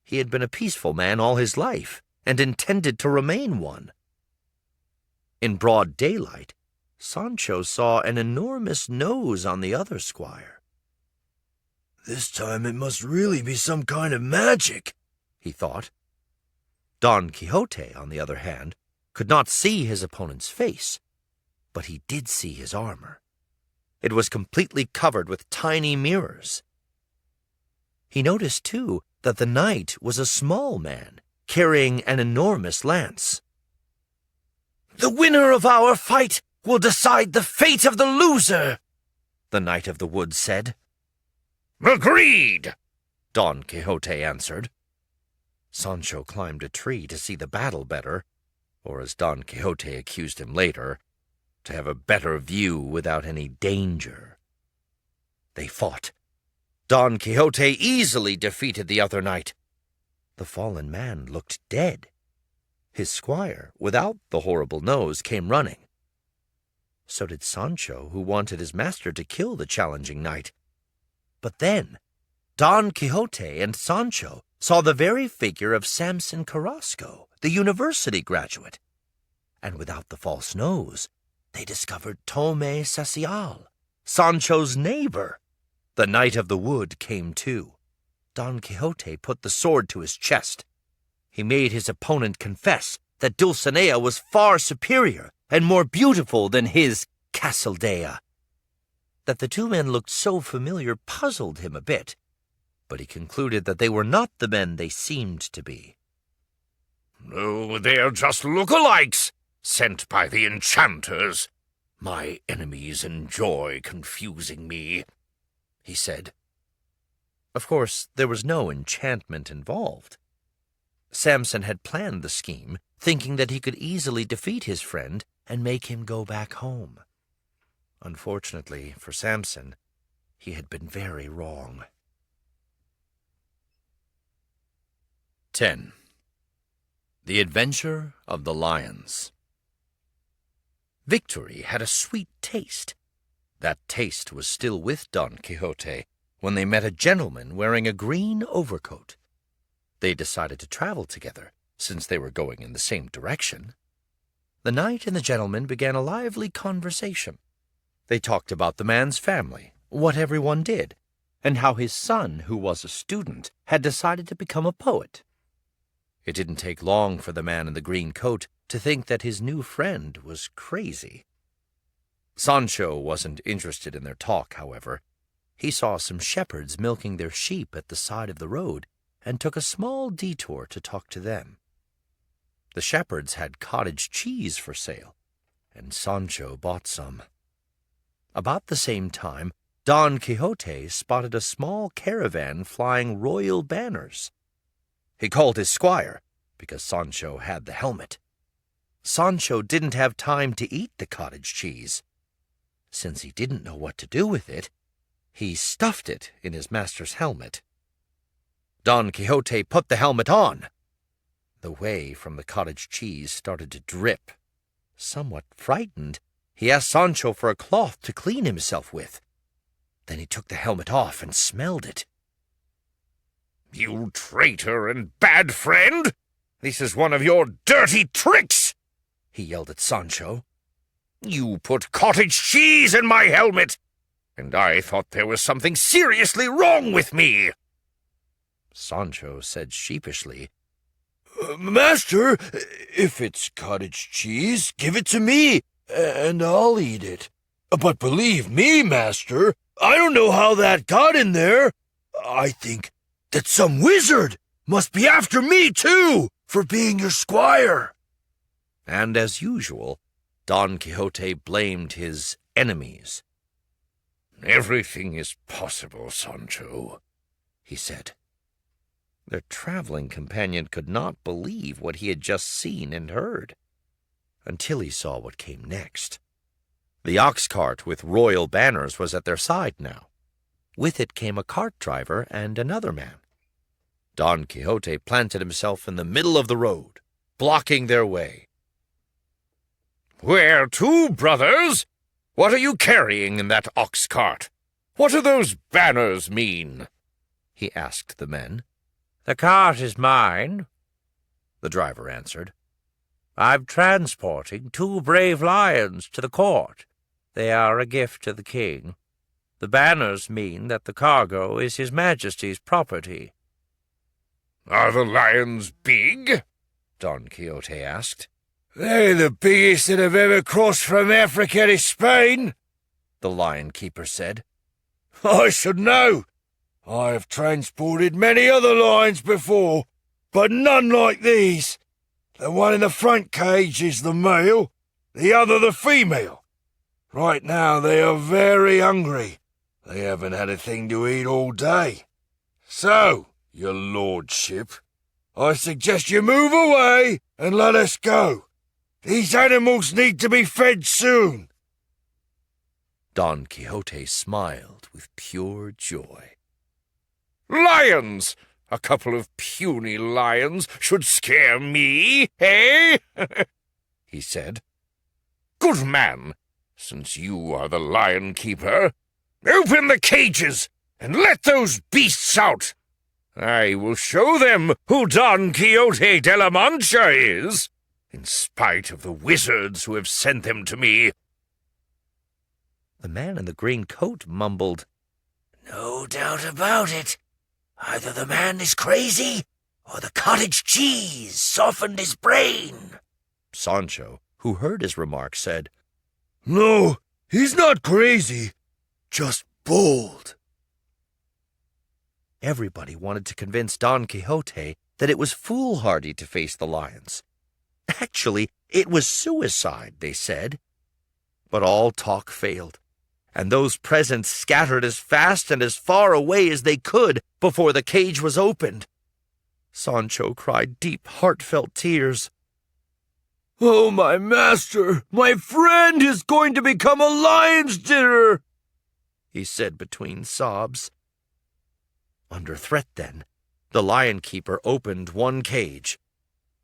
He had been a peaceful man all his life, and intended to remain one. In broad daylight, Sancho saw an enormous nose on the other squire. "This time it must really be some kind of magic," he thought. Don Quixote, on the other hand, could not see his opponent's face, but he did see his armor. It was completely covered with tiny mirrors. He noticed, too, that the knight was a small man, carrying an enormous lance. "The winner of our fight will decide the fate of the loser," the Knight of the Wood said. "Agreed," Don Quixote answered. Sancho climbed a tree to see the battle better, or as Don Quixote accused him later, to have a better view without any danger. They fought. Don Quixote easily defeated the other knight. The fallen man looked dead. His squire, without the horrible nose, came running. So did Sancho, who wanted his master to kill the challenging knight. But then Don Quixote and Sancho saw the very figure of Samson Carrasco, the university graduate. And without the false nose, they discovered Tome Sacial, Sancho's neighbor. The Knight of the Wood came too. Don Quixote put the sword to his chest. He made his opponent confess that Dulcinea was far superior and more beautiful than his Casildea. That the 2 men looked so familiar puzzled him a bit, but he concluded that they were not the men they seemed to be. "No, they're just look-alikes, sent by the enchanters. My enemies enjoy confusing me," he said. Of course, there was no enchantment involved. Samson had planned the scheme, thinking that he could easily defeat his friend and make him go back home. Unfortunately for Samson, he had been very wrong. 10. The Adventure of the Lions. Victory had a sweet taste. That taste was still with Don Quixote when they met a gentleman wearing a green overcoat. They decided to travel together, since they were going in the same direction. The knight and the gentleman began a lively conversation. They talked about the man's family, what everyone did, and how his son, who was a student, had decided to become a poet. It didn't take long for the man in the green coat to think that his new friend was crazy. Sancho wasn't interested in their talk, however. He saw some shepherds milking their sheep at the side of the road and took a small detour to talk to them. The shepherds had cottage cheese for sale, and Sancho bought some. About the same time, Don Quixote spotted a small caravan flying royal banners. He called his squire, because Sancho had the helmet. Sancho didn't have time to eat the cottage cheese. Since he didn't know what to do with it, he stuffed it in his master's helmet. Don Quixote put the helmet on. The whey from the cottage cheese started to drip. Somewhat frightened, he asked Sancho for a cloth to clean himself with. Then he took the helmet off and smelled it. "You traitor and bad friend! This is one of your dirty tricks!" he yelled at Sancho. "You put cottage cheese in my helmet, and I thought there was something seriously wrong with me." Sancho said sheepishly, Master, if it's cottage cheese, give it to me, and I'll eat it. But believe me, master, I don't know how that got in there. I think that some wizard must be after me, too, for being your squire. And as usual, Don Quixote blamed his enemies. "Everything is possible, Sancho," he said. Their traveling companion could not believe what he had just seen and heard, until he saw what came next. The ox cart with royal banners was at their side now. With it came a cart driver and another man. Don Quixote planted himself in the middle of the road, blocking their way. "Where to, brothers? What are you carrying in that ox cart? What do those banners mean?" he asked the men. "The cart is mine," the driver answered. "I'm transporting 2 brave lions to the court. They are a gift to the king. The banners mean that the cargo is His Majesty's property." "Are the lions big?" Don Quixote asked. They're the biggest that have ever crossed from Africa to Spain, the lion keeper said. I should know. I have transported many other lions before, but none like these. The one in the front cage is the male, the other the female. Right now they are very hungry. They haven't had a thing to eat all day. So, your lordship, I suggest you move away and let us go. These animals need to be fed soon. Don Quixote smiled with pure joy. "Lions! A couple of puny lions should scare me, eh?" he said. "Good man, since you are the lion keeper, open the cages and let those beasts out. I will show them who Don Quixote de la Mancha is, in spite of the wizards who have sent them to me." The man in the green coat mumbled, "No doubt about it. Either the man is crazy, or the cottage cheese softened his brain." Sancho, who heard his remark, said, No, he's not crazy, just bold. Everybody wanted to convince Don Quixote that it was foolhardy to face the lions. Actually, it was suicide, they said. But all talk failed, and those present scattered as fast and as far away as they could before the cage was opened. Sancho cried deep, heartfelt tears. Oh, my master, my friend is going to become a lion's dinner, he said between sobs. Under threat, then, The lion keeper opened one cage.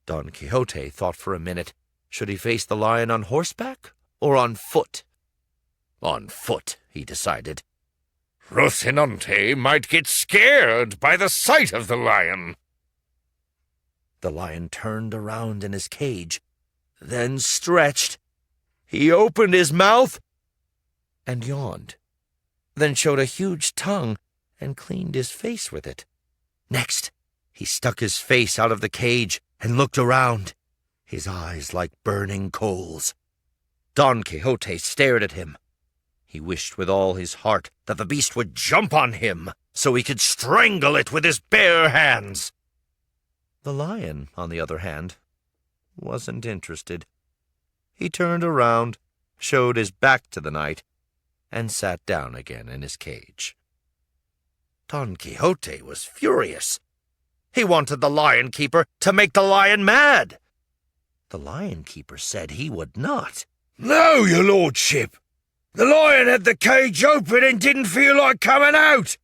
Don Quixote thought for a minute. Should he face the lion on horseback or on foot? On foot, he decided. Rocinante might get scared by the sight of the lion. The lion turned around in his cage, then stretched. He opened his mouth and yawned, then showed a huge tongue and cleaned his face with it. Next, he stuck his face out of the cage and looked around, his eyes like burning coals. Don Quixote stared at him. He wished with all his heart that the beast would jump on him so he could strangle it with his bare hands. The lion, on the other hand, wasn't interested. He turned around, showed his back to the knight, and sat down again in his cage. Don Quixote was furious. He wanted the lion keeper to make the lion mad. The lion keeper said he would not. No, your lordship. The lion had the cage open and didn't feel like coming out.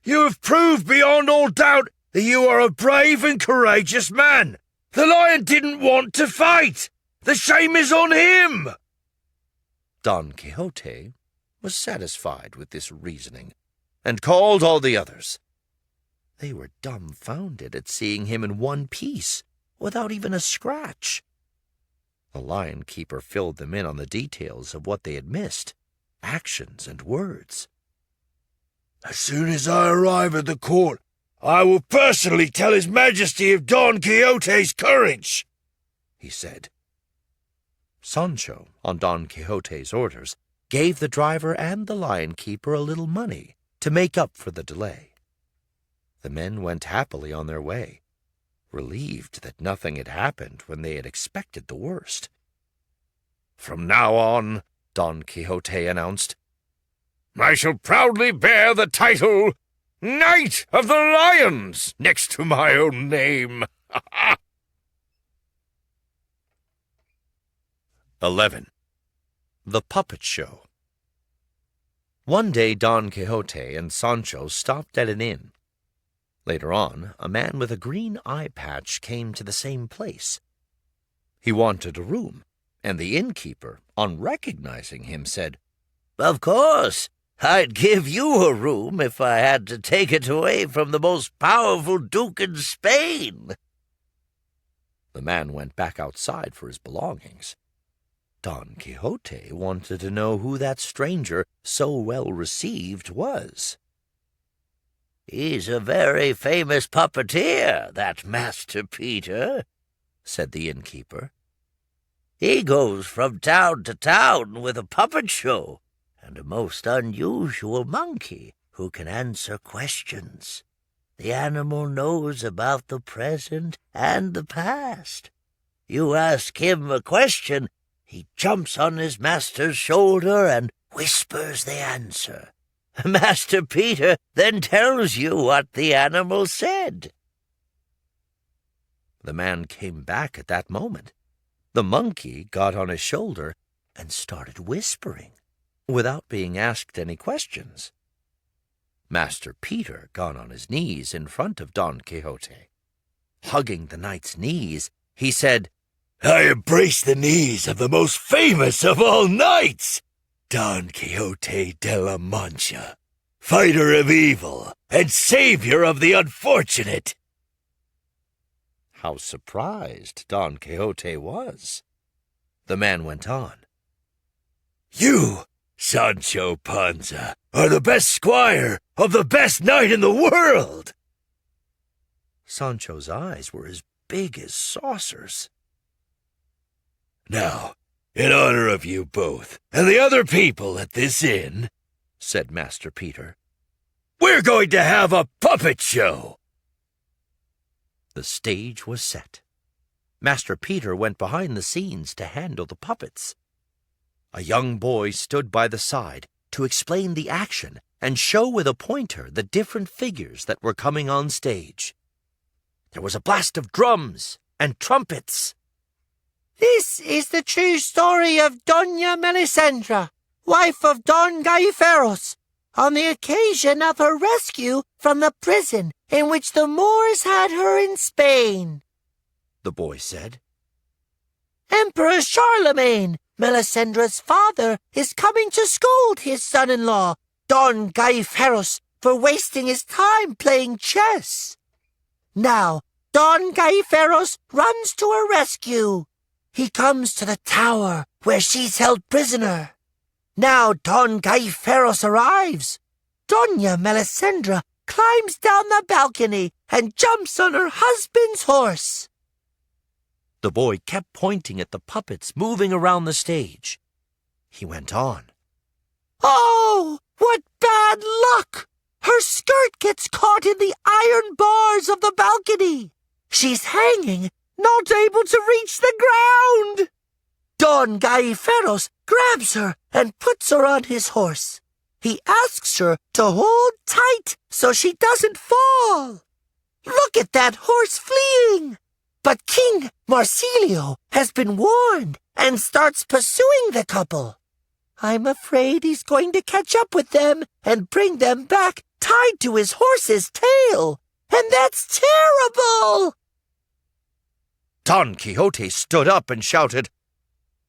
You have proved beyond all doubt that you are a brave and courageous man. The lion didn't want to fight. The shame is on him. Don Quixote was satisfied with this reasoning and called all the others. They were dumbfounded at seeing him in one piece, without even a scratch. The lion keeper filled them in on the details of what they had missed, actions and words. As soon as I arrive at the court, I will personally tell His Majesty of Don Quixote's courage, he said. Sancho, on Don Quixote's orders, gave the driver and the lion keeper a little money to make up for the delay. The men went happily on their way, relieved that nothing had happened when they had expected the worst. From now on, Don Quixote announced, I shall proudly bear the title Knight of the Lions next to my own name. 11. The Puppet Show. One day Don Quixote and Sancho stopped at an inn. Later on, a man with a green eye patch came to the same place. He wanted a room, and the innkeeper, on recognizing him, said, Of course, I'd give you a room if I had to take it away from the most powerful duke in Spain. The man went back outside for his belongings. Don Quixote wanted to know who that stranger, so well received, was. He's a very famous puppeteer, that Master Peter, said the innkeeper. He goes from town to town with a puppet show, and a most unusual monkey who can answer questions. The animal knows about the present and the past. You ask him a question, he jumps on his master's shoulder and whispers the answer. Master Peter then tells you what the animal said. The man came back at that moment. The monkey got on his shoulder and started whispering, without being asked any questions. Master Peter got on his knees in front of Don Quixote. Hugging the knight's knees, he said, I embrace the knees of the most famous of all knights, Don Quixote de la Mancha, fighter of evil and savior of the unfortunate. How surprised Don Quixote was. The man went on. You, Sancho Panza, are the best squire of the best knight in the world. Sancho's eyes were as big as saucers. Now, in honor of you both and the other people at this inn, said Master Peter, we're going to have a puppet show. The stage was set. Master Peter went behind the scenes to handle the puppets. A young boy stood by the side to explain the action and show with a pointer the different figures that were coming on stage. There was a blast of drums and trumpets. This is the true story of Doña Melisendra, wife of Don Gaiferos, on the occasion of her rescue from the prison in which the Moors had her in Spain," the boy said. "Emperor Charlemagne, Melissendra's father, is coming to scold his son-in-law, Don Gaiferos, for wasting his time playing chess. Now, Don Gaiferos runs to her rescue. He comes to the tower where she's held prisoner. Now Don Gaiferos arrives. Doña Melisendra climbs down the balcony and jumps on her husband's horse." The boy kept pointing at the puppets moving around the stage. He went on. "Oh, what bad luck! Her skirt gets caught in the iron bars of the balcony. She's hanging, not able to reach the ground. Don Gaiferos grabs her and puts her on his horse. He asks her to hold tight so she doesn't fall. Look at that horse fleeing! But King Marsilio has been warned and starts pursuing the couple. I'm afraid he's going to catch up with them and bring them back tied to his horse's tail. And that's terrible!" Don Quixote stood up and shouted,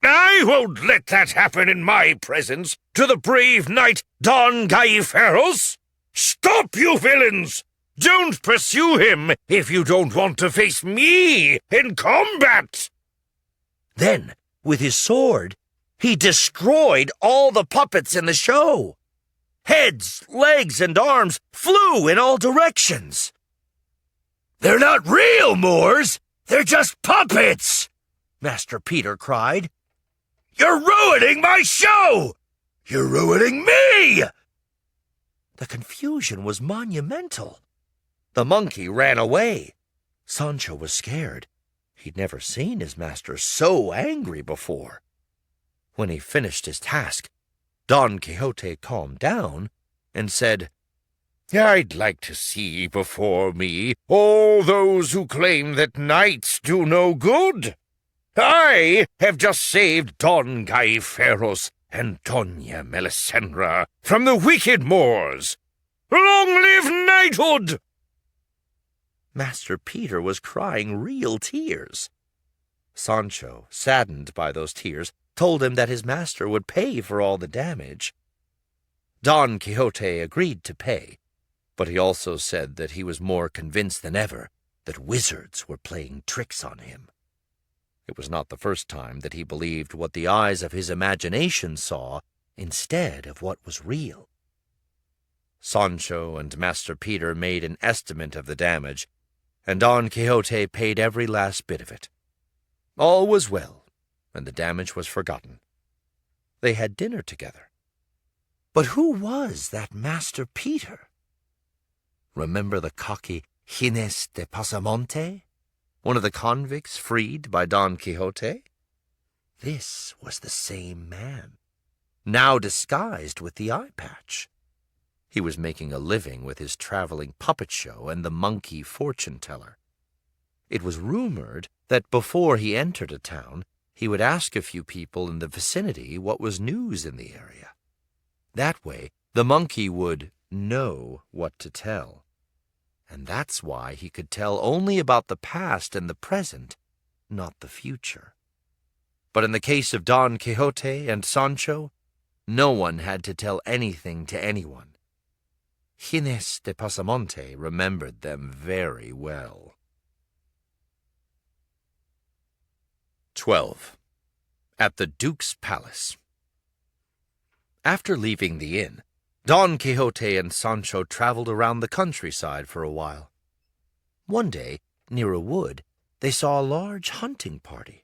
"I won't let that happen in my presence to the brave knight Don Gaiferos! Stop, you villains! Don't pursue him if you don't want to face me in combat!" Then, with his sword, he destroyed all the puppets in the show. Heads, legs, and arms flew in all directions. "They're not real Moors! They're just puppets!" Master Peter cried. "You're ruining my show! You're ruining me!" The confusion was monumental. The monkey ran away. Sancho was scared. He'd never seen his master so angry before. When he finished his task, Don Quixote calmed down and said, "I'd like to see before me all those who claim that knights do no good. I have just saved Don Gaiferos and Doña Melisendra from the wicked Moors. Long live knighthood!" Master Peter was crying real tears. Sancho, saddened by those tears, told him that his master would pay for all the damage. Don Quixote agreed to pay, but he also said that he was more convinced than ever that wizards were playing tricks on him. It was not the first time that he believed what the eyes of his imagination saw instead of what was real. Sancho and Master Peter made an estimate of the damage, and Don Quixote paid every last bit of it. All was well, and the damage was forgotten. They had dinner together. But who was that Master Peter? Remember the cocky Gines de Pasamonte, one of the convicts freed by Don Quixote? This was the same man, now disguised with the eye patch. He was making a living with his traveling puppet show and the monkey fortune-teller. It was rumored that before he entered a town, he would ask a few people in the vicinity what was news in the area. That way, the monkey would know what to tell. And that's why he could tell only about the past and the present, not the future. But in the case of Don Quixote and Sancho, no one had to tell anything to anyone. Gines de Pasamonte remembered them very well. 12. At the Duke's Palace. After leaving the inn, Don Quixote and Sancho traveled around the countryside for a while. One day, near a wood, they saw a large hunting party.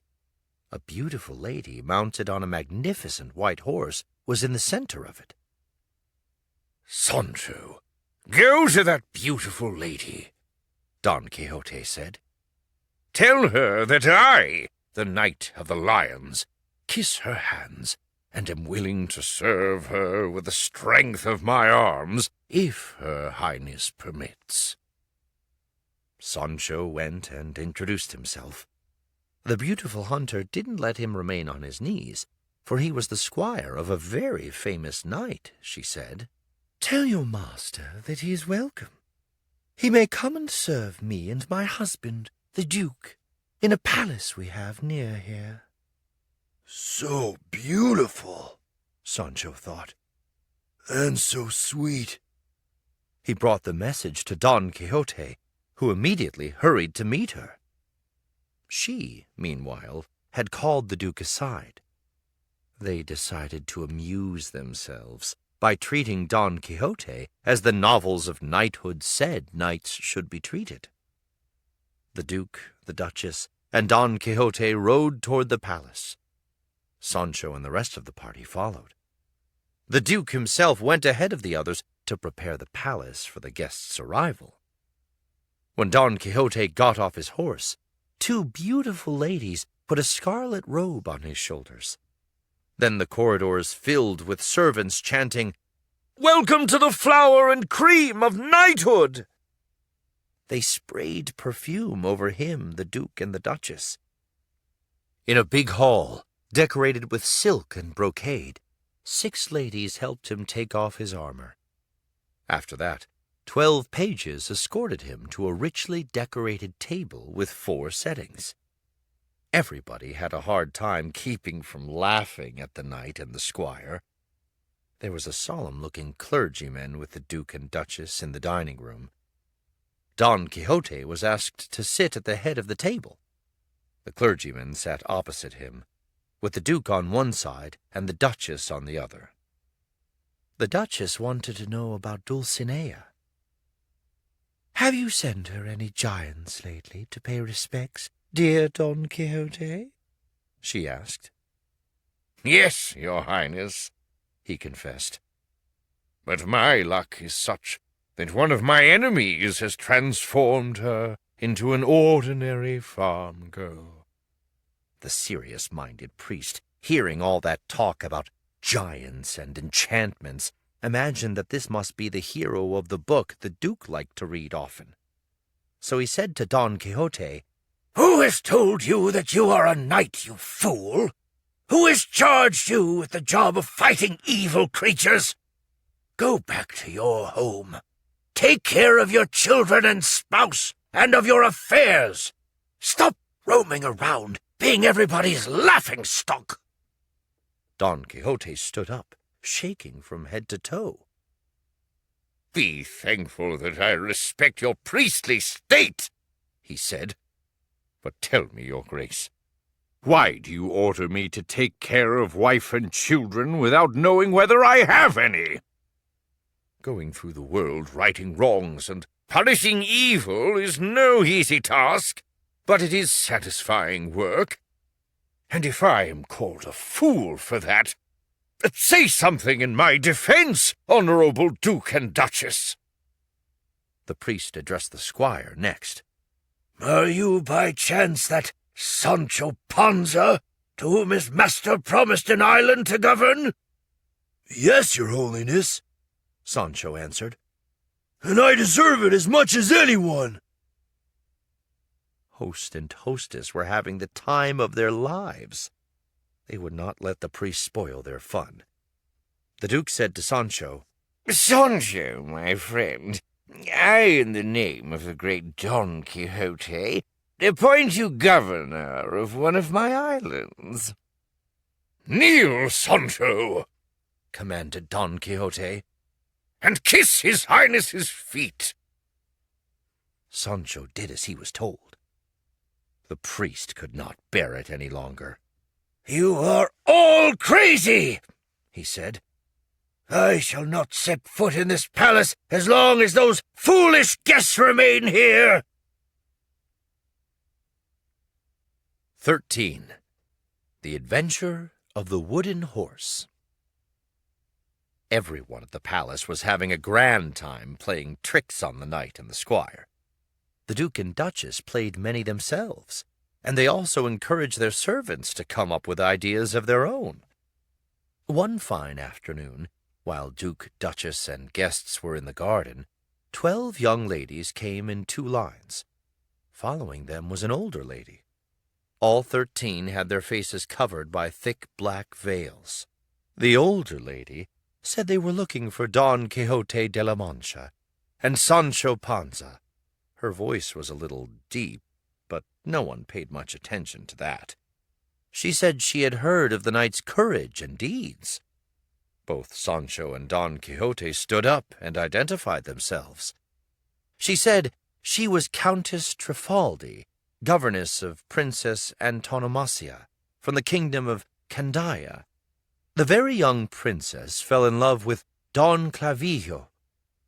A beautiful lady, mounted on a magnificent white horse, was in the center of it. "Sancho, go to that beautiful lady," Don Quixote said. "Tell her that I, the Knight of the Lions, kiss her hands and am willing to serve her with the strength of my arms, if her highness permits." Sancho went and introduced himself. The beautiful hunter didn't let him remain on his knees, for he was the squire of a very famous knight, she said. "Tell your master that he is welcome." He may come and serve me and my husband, the Duke, in a palace we have near here." So beautiful, Sancho thought, and so sweet. He brought the message to Don Quixote, who immediately hurried to meet her. She, meanwhile, had called the Duke aside. They decided to amuse themselves by treating Don Quixote as the novels of knighthood said knights should be treated. The Duke, the Duchess, and Don Quixote rode toward the palace. Sancho and the rest of the party followed. The Duke himself went ahead of the others to prepare the palace for the guests' arrival. When Don Quixote got off his horse, two beautiful ladies put a scarlet robe on his shoulders. Then the corridors filled with servants chanting, "Welcome to the flower and cream of knighthood!" They sprayed perfume over him, the Duke and the Duchess. In a big hall, decorated with silk and brocade, 6 ladies helped him take off his armor. After that, 12 pages escorted him to a richly decorated table with 4 settings. Everybody had a hard time keeping from laughing at the knight and the squire. There was a solemn-looking clergyman with the Duke and Duchess in the dining room. Don Quixote was asked to sit at the head of the table. The clergyman sat opposite him, with the Duke on one side and the Duchess on the other. The Duchess wanted to know about Dulcinea. "Have you sent her any giants lately to pay respects, dear Don Quixote?" she asked. "Yes, your highness," he confessed. "But my luck is such that one of my enemies has transformed her into an ordinary farm girl." The serious-minded priest, hearing all that talk about giants and enchantments, imagined that this must be the hero of the book the Duke liked to read often. So he said to Don Quixote, "Who has told you that you are a knight, you fool? Who has charged you with the job of fighting evil creatures? Go back to your home. Take care of your children and spouse and of your affairs. Stop roaming around, being everybody's laughingstock." Don Quixote stood up, shaking from head to toe. "Be thankful that I respect your priestly state," he said. "But tell me, your grace, why do you order me to take care of wife and children without knowing whether I have any? Going through the world righting wrongs and punishing evil is no easy task, but it is satisfying work. And if I am called a fool for that, say something in my defense, honorable Duke and Duchess." The priest addressed the squire next. "Are you by chance that Sancho Panza, to whom his master promised an island to govern?" "Yes, your holiness," Sancho answered. "and I deserve it as much as anyone." Host and hostess were having the time of their lives. They would not let the priest spoil their fun. The Duke said to Sancho, "Sancho, my friend, I, in the name of the great Don Quixote, appoint you governor of one of my islands." "Kneel, Sancho," commanded Don Quixote. "and kiss his highness's feet." Sancho did as he was told. The priest could not bear it any longer. "You are all crazy," he said. "I shall not set foot in this palace as long as those foolish guests remain here." 13. The Adventure of the Wooden Horse. Everyone at the palace was having a grand time playing tricks on the knight and the squire. The Duke and Duchess played many themselves, and they also encouraged their servants to come up with ideas of their own. One fine afternoon, while Duke, Duchess, and guests were in the garden, 12 young ladies came in 2 lines. Following them was an older lady. All 13 had their faces covered by thick black veils. The older lady said they were looking for Don Quixote de la Mancha and Sancho Panza, Her voice was a little deep, but no one paid much attention to that. She said she had heard of the knight's courage and deeds. Both Sancho and Don Quixote stood up and identified themselves. She said she was Countess Trifaldi, governess of Princess Antonomasia, from the kingdom of Candaya. The very young princess fell in love with Don Clavijo,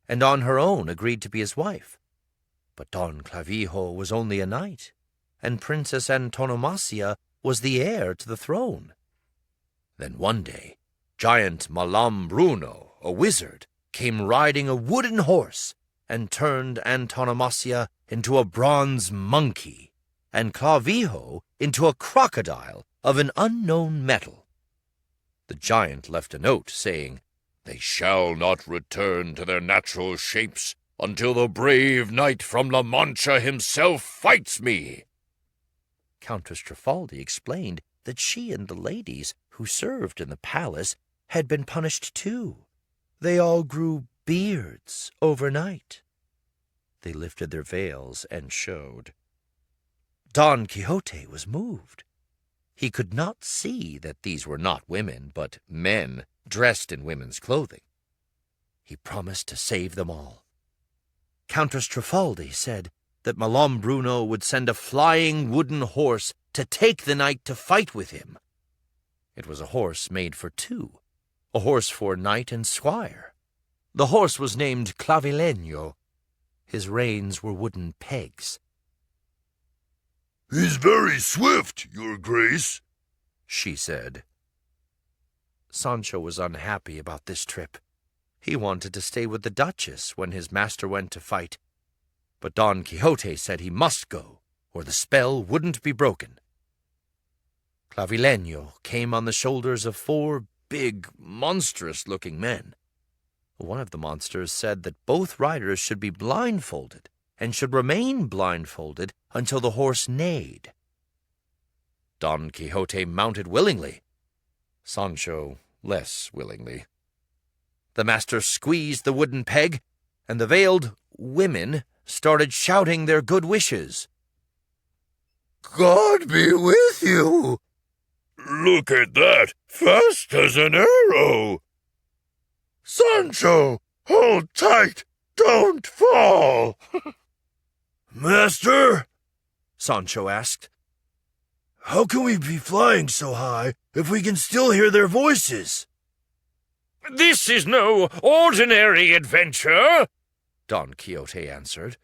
and on her own agreed to be his wife. But Don Clavijo was only a knight, and Princess Antonomasia was the heir to the throne. Then one day, giant Malambruno, a wizard, came riding a wooden horse and turned Antonomasia into a bronze monkey, and Clavijo into a crocodile of an unknown metal. The giant left a note saying, "They shall not return to their natural shapes until the brave knight from La Mancha himself fights me." Countess Trifaldi explained that she and the ladies who served in the palace had been punished too. They all grew beards overnight. They lifted their veils and showed. Don Quixote was moved. He could not see that these were not women, but men dressed in women's clothing. He promised to save them all. Countess Trifaldi said that Malambruno would send a flying wooden horse to take the knight to fight with him. It was a horse made for two, a horse for knight and squire. The horse was named Clavileño. His reins were wooden pegs. "He's very swift, your grace," she said. Sancho was unhappy about this trip. He wanted to stay with the Duchess when his master went to fight, but Don Quixote said he must go, or the spell wouldn't be broken. Clavileño came on the shoulders of 4 big, monstrous-looking men. One of the monsters said that both riders should be blindfolded, and should remain blindfolded until the horse neighed. Don Quixote mounted willingly, Sancho less willingly. The master squeezed the wooden peg, and the veiled women started shouting their good wishes. "God be with you! Look at that, fast as an arrow! Sancho, hold tight, don't fall!" "Master," Sancho asked, "how can we be flying so high if we can still hear their voices?" "This is no ordinary adventure," Don Quixote answered.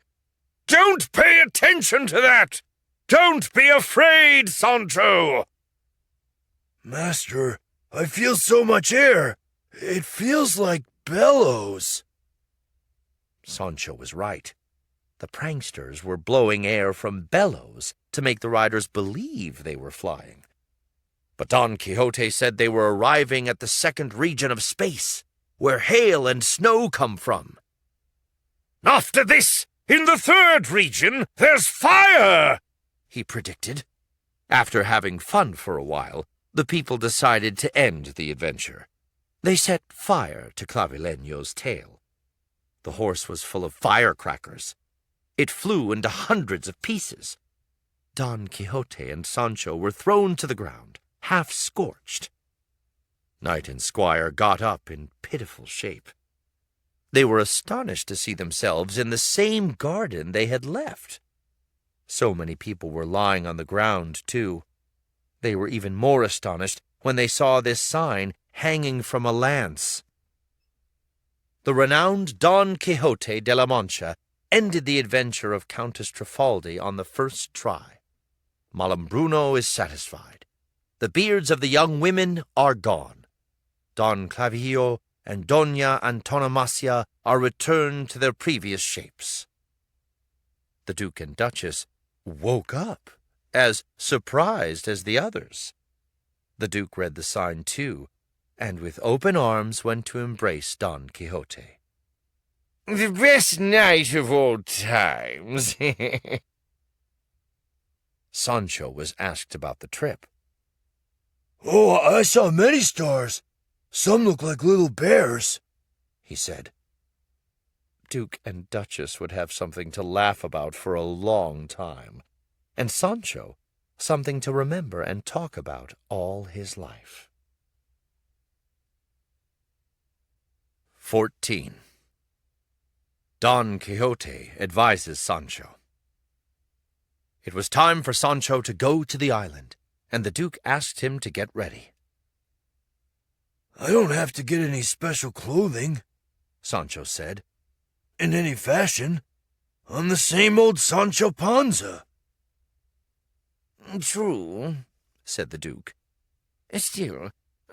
"Don't pay attention to that! Don't be afraid, Sancho!" "Master, I feel so much air. It feels like bellows." Sancho was right. The pranksters were blowing air from bellows to make the riders believe they were flying. But Don Quixote said they were arriving at the 2nd region of space, where hail and snow come from. "After this, in the 3rd region, there's fire!" he predicted. After having fun for a while, the people decided to end the adventure. They set fire to Clavileño's tail. The horse was full of firecrackers. It flew into hundreds of pieces. Don Quixote and Sancho were thrown to the ground, half scorched. Knight and squire got up in pitiful shape. They were astonished to see themselves in the same garden they had left. So many people were lying on the ground, too. They were even more astonished when they saw this sign hanging from a lance. The renowned Don Quixote de la Mancha ended the adventure of Countess Trifaldi on the 1st try. Malambruno is satisfied. The beards of the young women are gone. Don Clavijo and Doña Antonomasia are returned to their previous shapes. The Duke and Duchess woke up, as surprised as the others. The Duke read the sign too, and with open arms went to embrace Don Quixote. "The best night of all times." Sancho was asked about the trip. "Oh, I saw many stars. Some look like little bears," he said. Duke and Duchess would have something to laugh about for a long time, and Sancho something to remember and talk about all his life. 14. Don Quixote advises Sancho. It was time for Sancho to go to the island, and the Duke asked him to get ready. I don't have to get any special clothing, Sancho said. In any fashion. I'm the same old Sancho Panza. True, said the Duke. Still,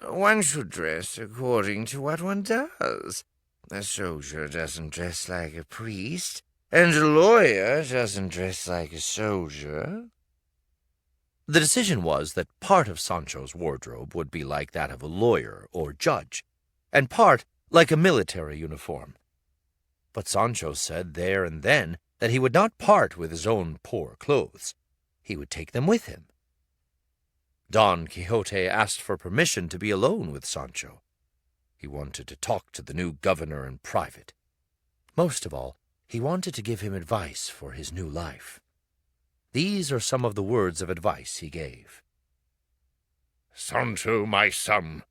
one should dress according to what one does. A soldier doesn't dress like a priest, and a lawyer doesn't dress like a soldier. The decision was that part of Sancho's wardrobe would be like that of a lawyer or judge, and part like a military uniform. But Sancho said there and then that he would not part with his own poor clothes. He would take them with him. Don Quixote asked for permission to be alone with Sancho. He wanted to talk to the new governor in private. Most of all, he wanted to give him advice for his new life. These are some of the words of advice he gave. Sancho, my son,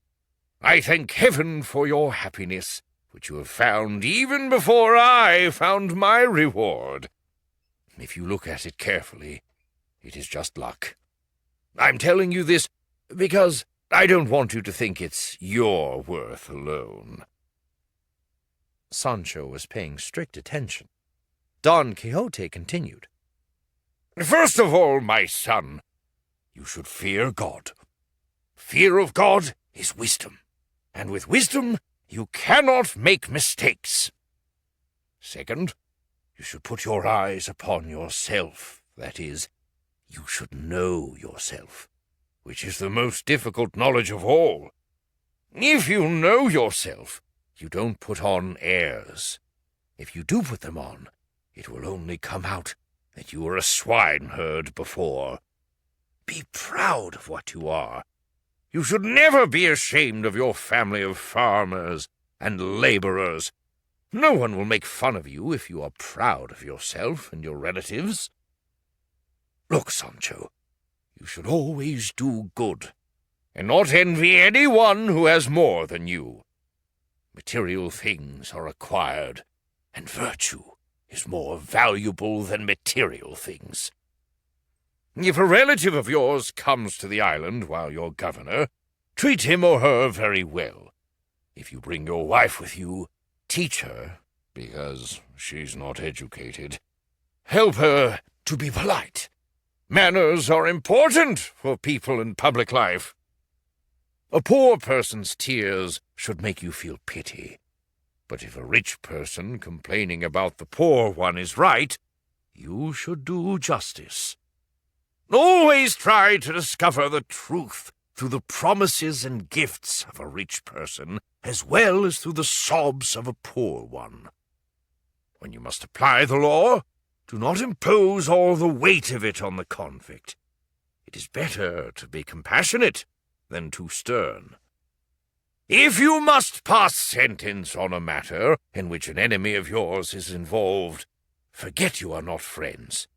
I thank heaven for your happiness, which you have found even before I found my reward. If you look at it carefully, it is just luck. I'm telling you this because I don't want you to think it's your worth alone. Sancho was paying strict attention. Don Quixote continued. First of all, my son, you should fear God. Fear of God is wisdom, and with wisdom you cannot make mistakes. Second, you should put your eyes upon yourself, that is, you should know yourself, which is the most difficult knowledge of all. If you know yourself, you don't put on airs. If you do put them on, it will only come out that you were a swineherd before. Be proud of what you are. You should never be ashamed of your family of farmers and laborers. No one will make fun of you if you are proud of yourself and your relatives. Look, Sancho, you should always do good, and not envy anyone who has more than you. Material things are acquired, and virtue is more valuable than material things. If a relative of yours comes to the island while you're governor, treat him or her very well. If you bring your wife with you, teach her, because she's not educated. Help her to be polite. Manners are important for people in public life. A poor person's tears should make you feel pity. But if a rich person complaining about the poor one is right, you should do justice. Always try to discover the truth through the promises and gifts of a rich person, as well as through the sobs of a poor one. When you must apply the law, do not impose all the weight of it on the convict. It is better to be compassionate than too stern. If you must pass sentence on a matter in which an enemy of yours is involved, forget you are not friends.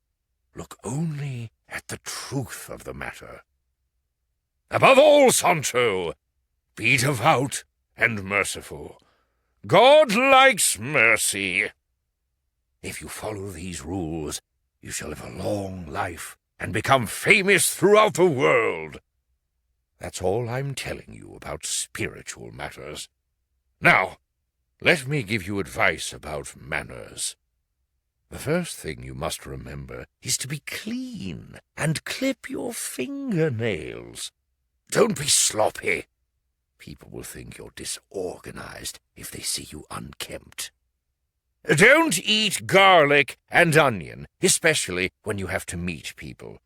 Look only at the truth of the matter. Above all, Sancho, be devout and merciful. God likes mercy. If you follow these rules, you shall live a long life and become famous throughout the world. That's all I'm telling you about spiritual matters. Now, let me give you advice about manners. The first thing you must remember is to be clean and clip your fingernails. Don't be sloppy. People will think you're disorganized if they see you unkempt. Don't eat garlic and onion, especially when you have to meet people.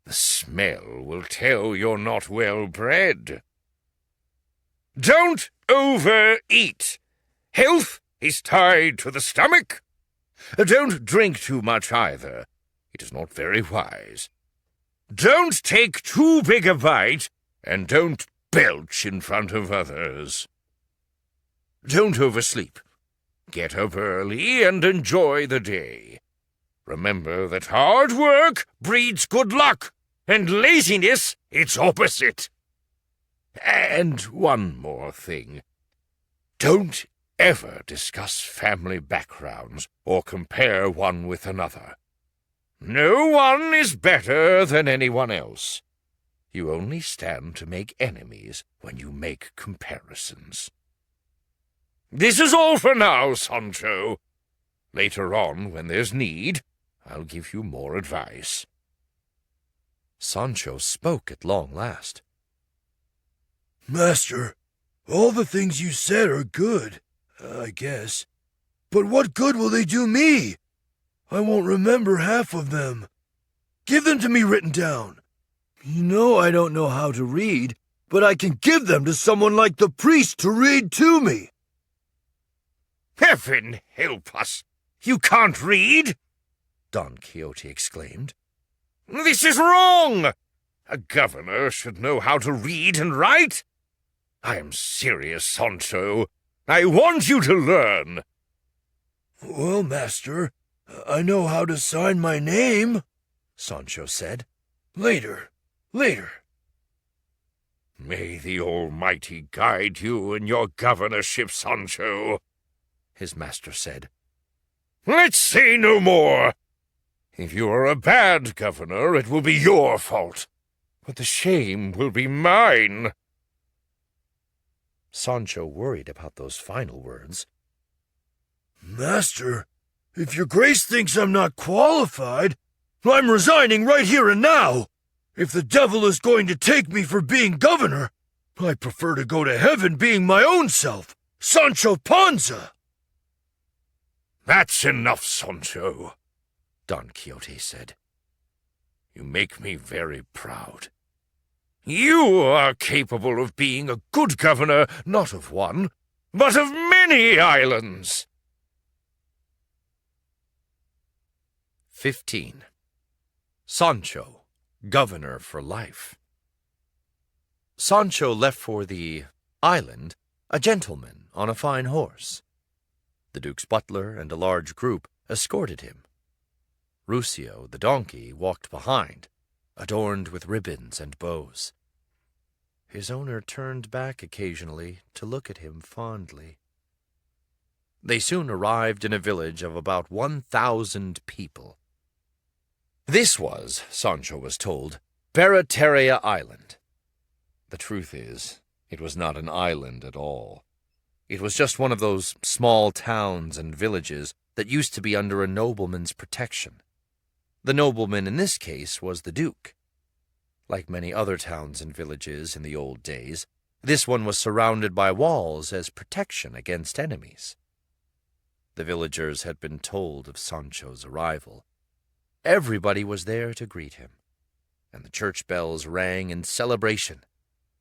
The smell will tell you're not well bred. Don't overeat. Health is tied to the stomach. Don't drink too much either. It is not very wise. Don't take too big a bite, and don't belch in front of others. Don't oversleep. Get up early and enjoy the day. Remember that hard work breeds good luck, and laziness its opposite. And one more thing. Don't ever discuss family backgrounds or compare one with another. No one is better than anyone else. You only stand to make enemies when you make comparisons. This is all for now, Sancho. Later on, when there's need, I'll give you more advice. Sancho spoke at long last. Master, all the things you said are good, I guess. But what good will they do me? I won't remember half of them. Give them to me written down. You know I don't know how to read, but I can give them to someone like the priest to read to me. Heaven help us! You can't read? Don Quixote exclaimed. This is wrong! A governor should know how to read and write. I am serious, Sancho. I want you to learn. Well, master, I know how to sign my name, Sancho said. Later. May the Almighty guide you in your governorship, Sancho, his master said. Let's say no more. If you are a bad governor, it will be your fault, but the shame will be mine. Sancho worried about those final words. Master, if your grace thinks I'm not qualified, I'm resigning right here and now. If the devil is going to take me for being governor, I prefer to go to heaven being my own self, Sancho Panza. That's enough, Sancho, Don Quixote said. You make me very proud. You are capable of being a good governor, not of one, but of many islands. 15. Sancho, governor for life. Sancho left for the island a gentleman on a fine horse. The duke's butler and a large group escorted him. Rusio, the donkey, walked behind, adorned with ribbons and bows. His owner turned back occasionally to look at him fondly. They soon arrived in a village of about 1,000 people. This was, Sancho was told, Barataria Island. The truth is, it was not an island at all. It was just one of those small towns and villages that used to be under a nobleman's protection. The nobleman in this case was the duke. Like many other towns and villages in the old days, this one was surrounded by walls as protection against enemies. The villagers had been told of Sancho's arrival. Everybody was there to greet him, and the church bells rang in celebration.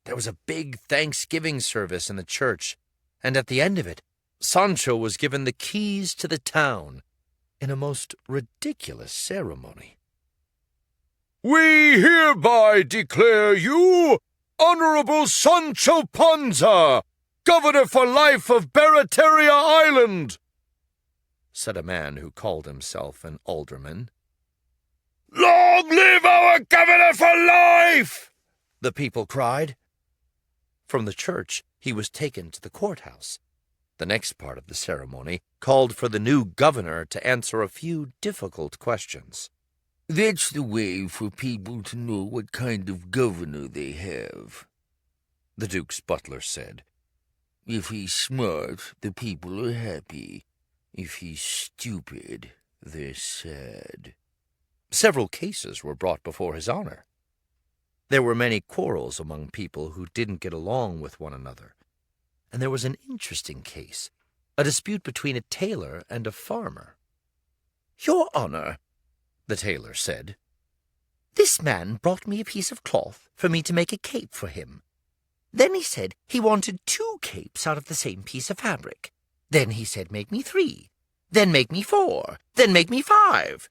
There was a big Thanksgiving service in the church, and at the end of it, Sancho was given the keys to the town in a most ridiculous ceremony. We hereby declare you Honorable Sancho Panza, Governor for life of Barataria Island, said a man who called himself an alderman. Long live our governor for life! The people cried. From the church, he was taken to the courthouse. The next part of the ceremony called for the new governor to answer a few difficult questions. That's the way for people to know what kind of governor they have, the duke's butler said. If he's smart, the people are happy. If he's stupid, they're sad. Several cases were brought before his honor. There were many quarrels among people who didn't get along with one another. And there was an interesting case, a dispute between a tailor and a farmer. Your Honor, the tailor said, this man brought me a piece of cloth for me to make a cape for him. Then he said he wanted 2 capes out of the same piece of fabric. Then he said make me 3, then make me 4, then make me 5.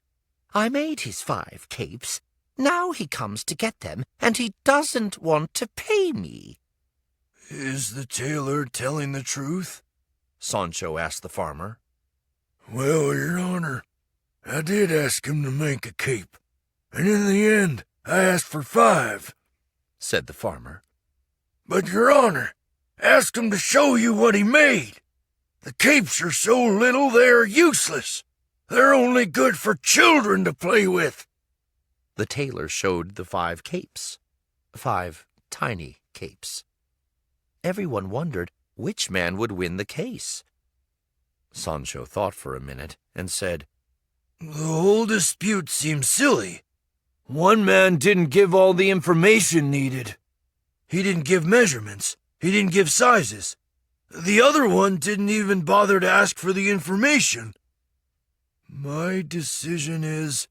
I made his 5 capes. Now he comes to get them, and he doesn't want to pay me. Is the tailor telling the truth? Sancho asked the farmer. Well, Your Honor, I did ask him to make a cape, and in the end I asked for 5, said the farmer. But, Your Honor, ask him to show you what he made. The capes are so little they are useless. They're only good for children to play with. The tailor showed the 5 capes, 5 tiny capes. Everyone wondered which man would win the case. Sancho thought for a minute and said, The whole dispute seems silly. One man didn't give all the information needed. He didn't give measurements. He didn't give sizes. The other one didn't even bother to ask for the information. My decision is,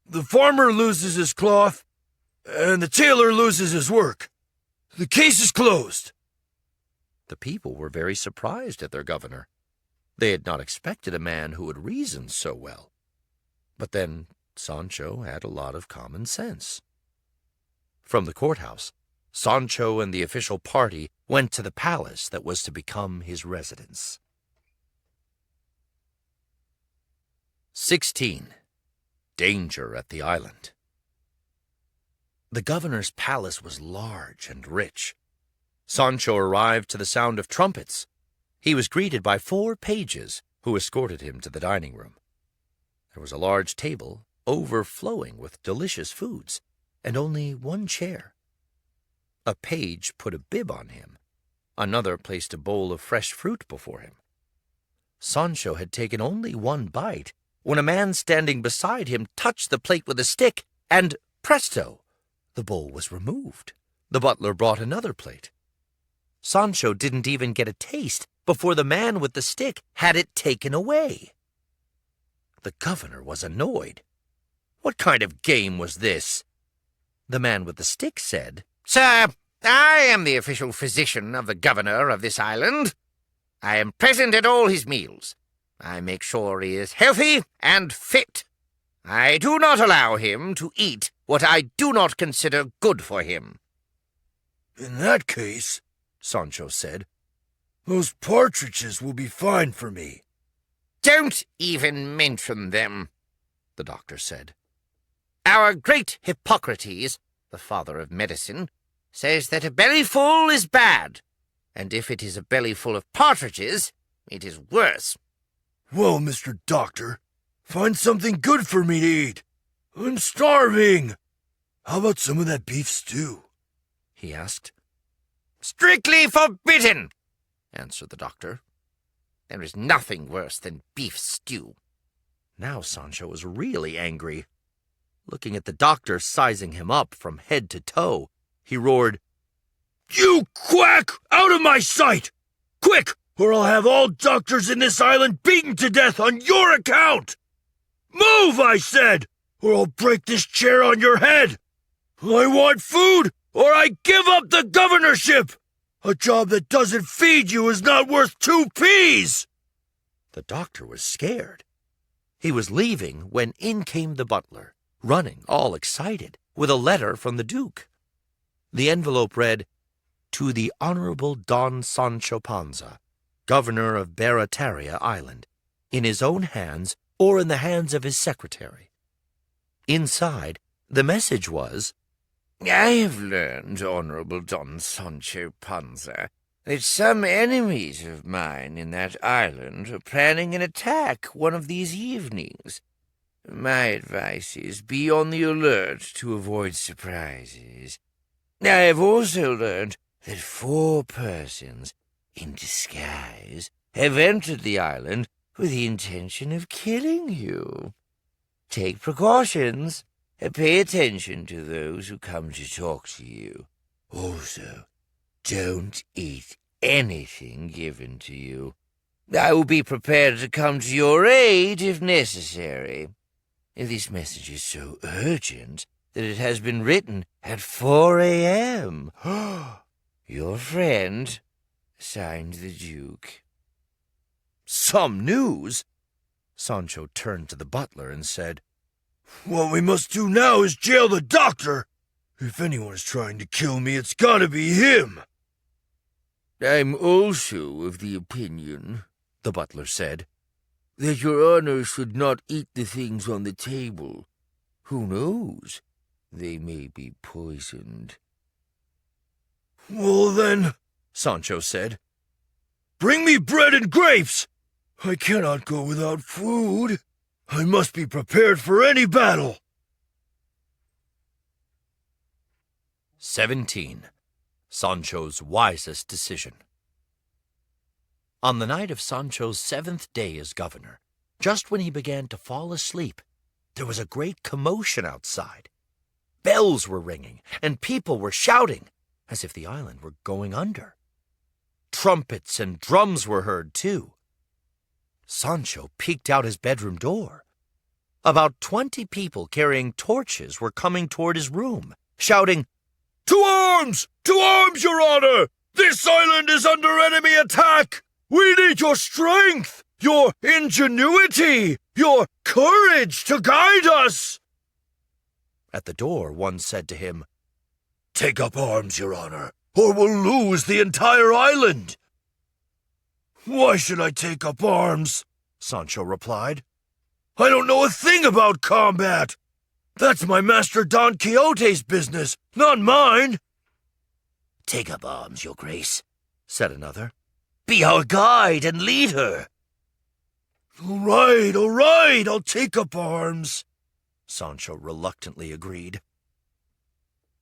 the farmer loses his cloth, and the tailor loses his work. The case is closed. The people were very surprised at their governor. They had not expected a man who would reason so well. But then Sancho had a lot of common sense. From the courthouse, Sancho and the official party went to the palace that was to become his residence. 16. Danger at the Island. The governor's palace was large and rich. Sancho arrived to the sound of trumpets. He was greeted by 4 pages who escorted him to the dining room. There was a large table overflowing with delicious foods, and only 1 chair. A page put a bib on him. Another placed a bowl of fresh fruit before him. Sancho had taken only 1 bite when a man standing beside him touched the plate with a stick, and presto, the bowl was removed. The butler brought another plate. Sancho didn't even get a taste before the man with the stick had it taken away. The governor was annoyed. What kind of game was this? The man with the stick said, Sir, I am the official physician of the governor of this island. I am present at all his meals. I make sure he is healthy and fit. I do not allow him to eat what I do not consider good for him. In that case, Sancho said, those partridges will be fine for me. Don't even mention them, the doctor said. Our great Hippocrates, the father of medicine, says that a bellyful is bad, and if it is a bellyful of partridges, it is worse. Well, Mr. Doctor, find something good for me to eat. I'm starving. How about some of that beef stew? He asked. Strictly forbidden, answered the doctor. There is nothing worse than beef stew. Now Sancho was really angry. Looking at the doctor sizing him up from head to toe, he roared, You quack! Out of my sight! Quick, or I'll have all doctors in this island beaten to death on your account! Move, I said, or I'll break this chair on your head! I want food, or I give up the governorship! A job that doesn't feed you is not worth 2 peas! The doctor was scared. He was leaving when in came the butler, running, all excited, with a letter from the Duke. The envelope read, To the Honorable Don Sancho Panza, Governor of Barataria Island, in his own hands or in the hands of his secretary. Inside, the message was, I have learned, Honorable Don Sancho Panza, that some enemies of mine in that island are planning an attack one of these evenings. My advice is be on the alert to avoid surprises. I have also learned that 4 persons, in disguise, have entered the island with the intention of killing you. Take precautions and pay attention to those who come to talk to you. Also, don't eat anything given to you. I will be prepared to come to your aid if necessary. This message is so urgent that it has been written at 4 a.m. Your friend, signed the Duke. Some news! Sancho turned to the butler and said, What we must do now is jail the doctor. If anyone is trying to kill me, it's gotta be him. I'm also of the opinion, the butler said, that your honor should not eat the things on the table. Who knows? They may be poisoned. Well then, Sancho said, bring me bread and grapes. I cannot go without food. I must be prepared for any battle. 17. Sancho's wisest decision. On the night of Sancho's 7th day as governor, just when he began to fall asleep, there was a great commotion outside. Bells were ringing, and people were shouting, as if the island were going under. Trumpets and drums were heard, too. Sancho peeked out his bedroom door. About 20 people carrying torches were coming toward his room, shouting, To arms! To arms, your honor! This island is under enemy attack! We need your strength, your ingenuity, your courage to guide us! At the door, one said to him, Take up arms, your honor, or we'll lose the entire island. Why should I take up arms? Sancho replied. I don't know a thing about combat. That's my master Don Quixote's business, not mine. Take up arms, your grace, said another. Be our guide and leader. All right, I'll take up arms. Sancho reluctantly agreed.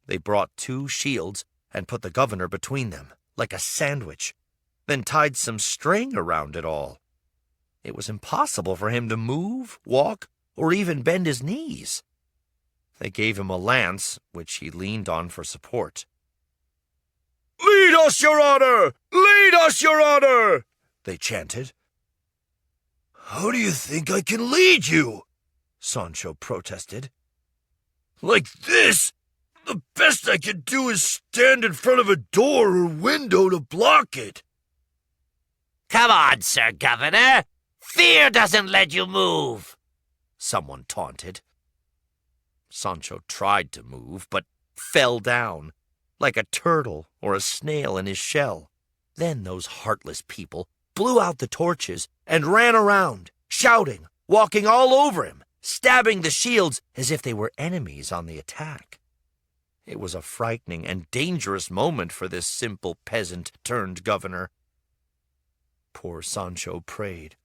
They brought 2 shields and put the governor between them, like a sandwich, then tied some string around it all. It was impossible for him to move, walk, or even bend his knees. They gave him a lance, which he leaned on for support. Lead us, your honor! Lead us, your honor! They chanted. How do you think I can lead you? Sancho protested. Like this? The best I can do is stand in front of a door or window to block it. Come on, Sir Governor. Fear doesn't let you move. Someone taunted. Sancho tried to move, but fell down, like a turtle or a snail in his shell. Then those heartless people blew out the torches and ran around, shouting, walking all over him, stabbing the shields as if they were enemies on the attack. It was a frightening and dangerous moment for this simple peasant turned governor. Poor Sancho prayed.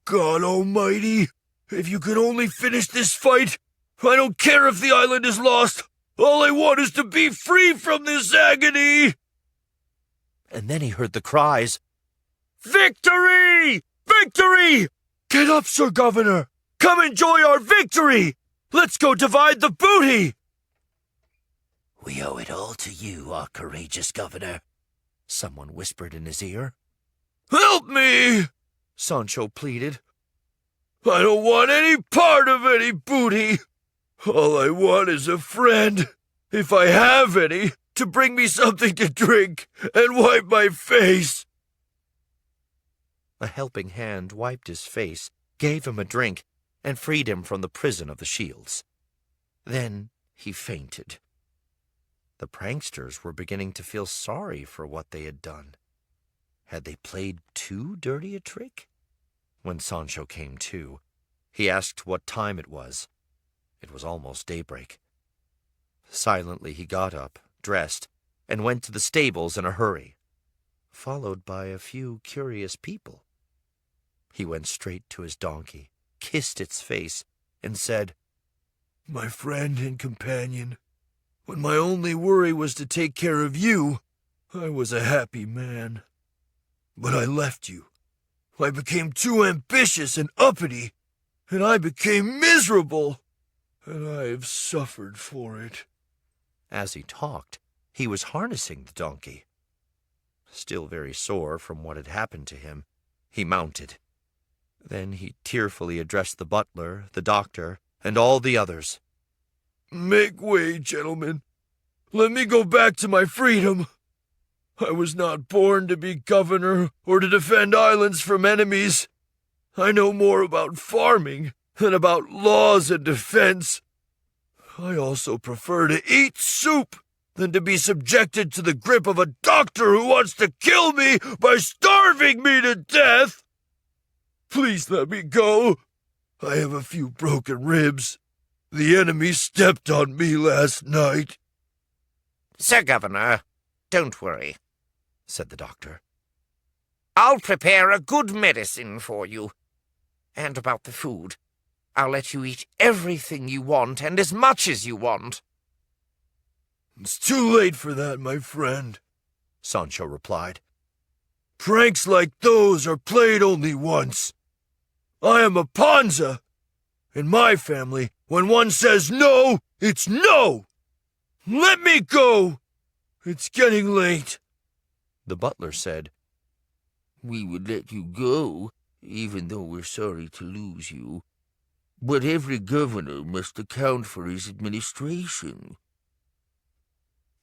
God Almighty, if you could only finish this fight, I don't care if the island is lost. All I want is to be free from this agony. And then he heard the cries, Victory! Victory! Get up, Sir Governor. Come enjoy our victory. Let's go divide the booty. We owe it all to you, our courageous governor. Someone whispered in his ear. Help me! Sancho pleaded. I don't want any part of any booty. All I want is a friend, if I have any, to bring me something to drink and wipe my face. A helping hand wiped his face, gave him a drink, and freed him from the prison of the shields. Then he fainted. The pranksters were beginning to feel sorry for what they had done. Had they played too dirty a trick? When Sancho came to, he asked what time it was. It was almost daybreak. Silently he got up, dressed, and went to the stables in a hurry, followed by a few curious people. He went straight to his donkey, kissed its face, and said, My friend and companion, when my only worry was to take care of you, I was a happy man. But I left you. I became too ambitious and uppity, and I became miserable, and I have suffered for it. As he talked, he was harnessing the donkey. Still very sore from what had happened to him, he mounted. Then he tearfully addressed the butler, the doctor, and all the others. Make way, gentlemen. Let me go back to my freedom. I was not born to be governor or to defend islands from enemies. I know more about farming than about laws and defense. I also prefer to eat soup than to be subjected to the grip of a doctor who wants to kill me by starving me to death. Please let me go. I have a few broken ribs. The enemy stepped on me last night." "Sir Governor, don't worry," said the doctor. "I'll prepare a good medicine for you. And about the food, I'll let you eat everything you want and as much as you want." "It's too late for that, my friend," Sancho replied. "Pranks like those are played only once. I am a Panza. In my family, when one says no, it's no. Let me go. It's getting late." The butler said, "We would let you go, even though we're sorry to lose you. But every governor must account for his administration."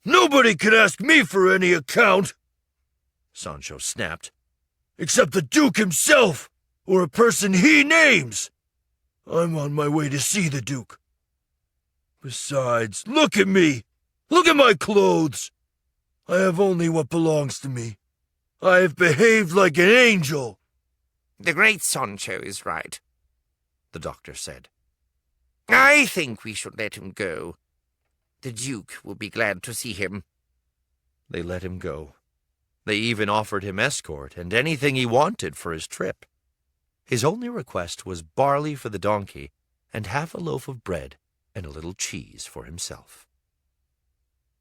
"Nobody can ask me for any account," Sancho snapped, "except the Duke himself, or a person he names. I'm on my way to see the Duke. Besides, look at me. Look at my clothes. I have only what belongs to me. I have behaved like an angel." "The great Sancho is right," the doctor said. "I think we should let him go. The Duke will be glad to see him." They let him go. They even offered him escort and anything he wanted for his trip. His only request was barley for the donkey and half a loaf of bread and a little cheese for himself.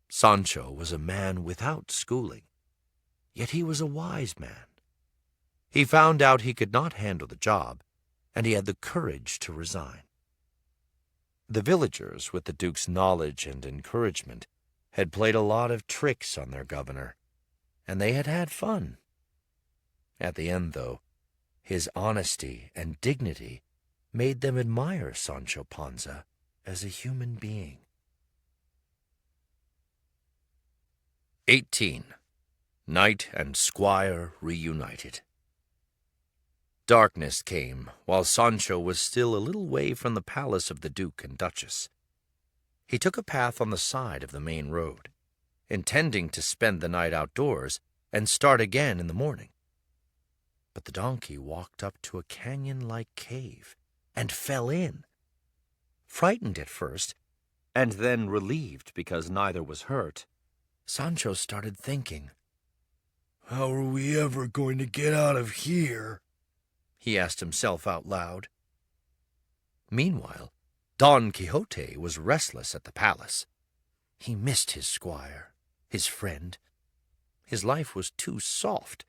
Sancho was a man without schooling, yet he was a wise man. He found out he could not handle the job, and he had the courage to resign. The villagers, with the Duke's knowledge and encouragement, had played a lot of tricks on their governor, and they had had fun. At the end, though, his honesty and dignity made them admire Sancho Panza as a human being. 18. Knight and Squire Reunited. Darkness came while Sancho was still a little way from the palace of the Duke and Duchess. He took a path on the side of the main road, intending to spend the night outdoors and start again in the morning. But the donkey walked up to a canyon-like cave and fell in. Frightened at first, and then relieved because neither was hurt, Sancho started thinking. "How are we ever going to get out of here?" he asked himself out loud. Meanwhile, Don Quixote was restless at the palace. He missed his squire, his friend. His life was too soft.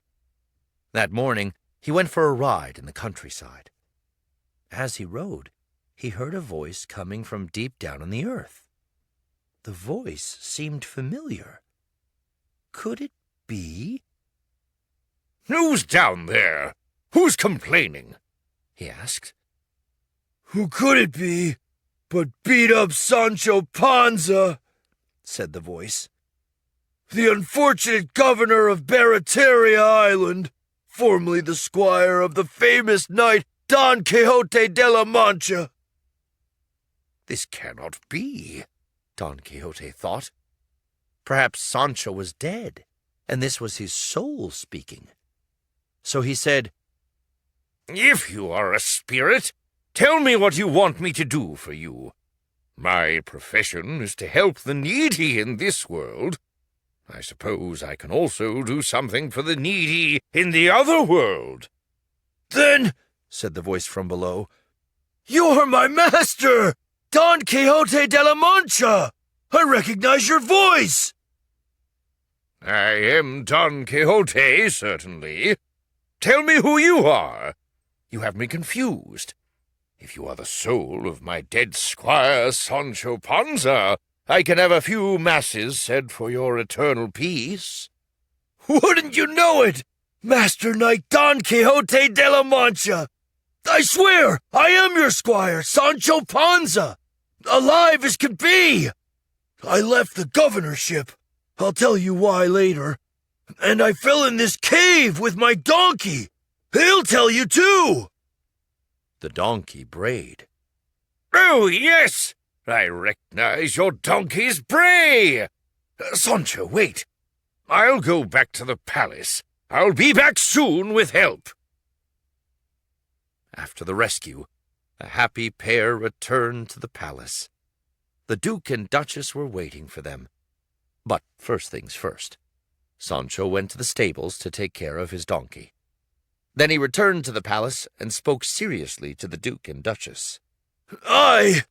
That morning, he went for a ride in the countryside. As he rode, he heard a voice coming from deep down in the earth. The voice seemed familiar. Could it be? "Who's down there? Who's complaining?" he asked. "Who could it be but beat-up Sancho Panza?" said the voice. "The unfortunate governor of Barataria Island, formerly the squire of the famous knight Don Quixote de la Mancha." "This cannot be," Don Quixote thought. Perhaps Sancho was dead, and this was his soul speaking. So he said, "If you are a spirit, tell me what you want me to do for you. My profession is to help the needy in this world. I suppose I can also do something for the needy in the other world." "Then," said the voice from below, "you're my master, Don Quixote de la Mancha! I recognize your voice!" "I am Don Quixote, certainly. Tell me who you are. You have me confused. If you are the soul of my dead squire Sancho Panza, I can have a few masses said for your eternal peace." "Wouldn't you know it, Master Knight Don Quixote de la Mancha? I swear I am your squire, Sancho Panza, alive as could be. I left the governorship, I'll tell you why later, and I fell in this cave with my donkey. He'll tell you too." The donkey brayed. "Oh, yes! I recognize your donkey's bray! Sancho, wait. I'll go back to the palace. I'll be back soon with help." After the rescue, a happy pair returned to the palace. The Duke and Duchess were waiting for them. But first things first, Sancho went to the stables to take care of his donkey. Then he returned to the palace and spoke seriously to the Duke and Duchess. I,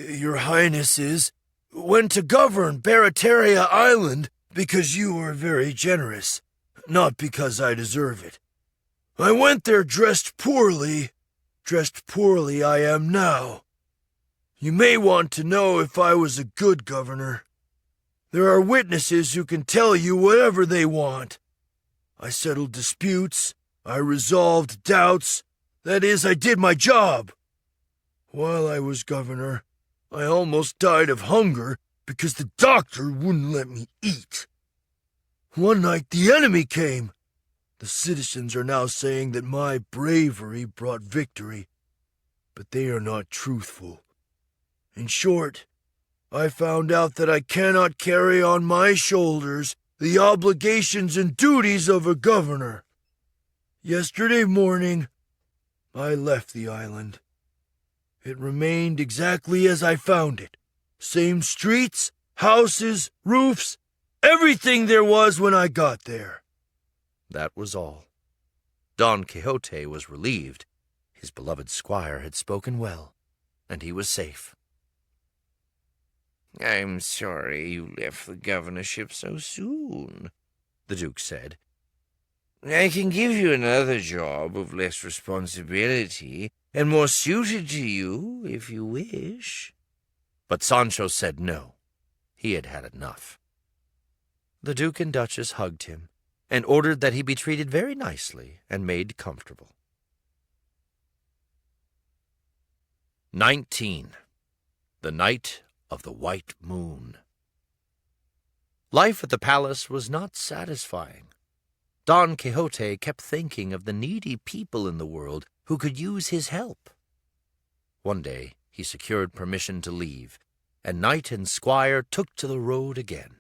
your highnesses, went to govern Barataria Island because you were very generous, not because I deserve it. I went there dressed poorly I am now. You may want to know if I was a good governor. There are witnesses who can tell you whatever they want. I settled disputes, I resolved doubts, that is, I did my job. While I was governor, I almost died of hunger because the doctor wouldn't let me eat. One night the enemy came. The citizens are now saying that my bravery brought victory, but they are not truthful. In short, I found out that I cannot carry on my shoulders the obligations and duties of a governor. Yesterday morning, I left the island. It remained exactly as I found it. Same streets, houses, roofs, everything there was when I got there. That was all. Don Quixote was relieved. His beloved squire had spoken well, and he was safe. I'm sorry you left the governorship so soon, the Duke said. I can give you another job of less responsibility and more suited to you if you wish. But Sancho said no. He had had enough. The Duke and Duchess hugged him and ordered that he be treated very nicely and made comfortable. 19. The Night of the White Moon. Life at the palace was not satisfying. Don Quixote kept thinking of the needy people in the world who could use his help. One day he secured permission to leave, and knight and squire took to the road again.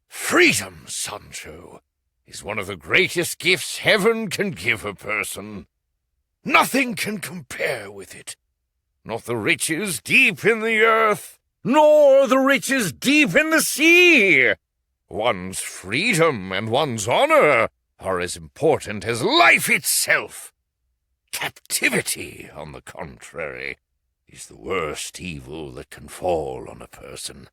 Freedom, Sancho, is one of the greatest gifts heaven can give a person. Nothing can compare with it. Not the riches deep in the earth, nor the riches deep in the sea. One's freedom and one's honor are as important as life itself. Captivity, on the contrary, is the worst evil that can fall on a person.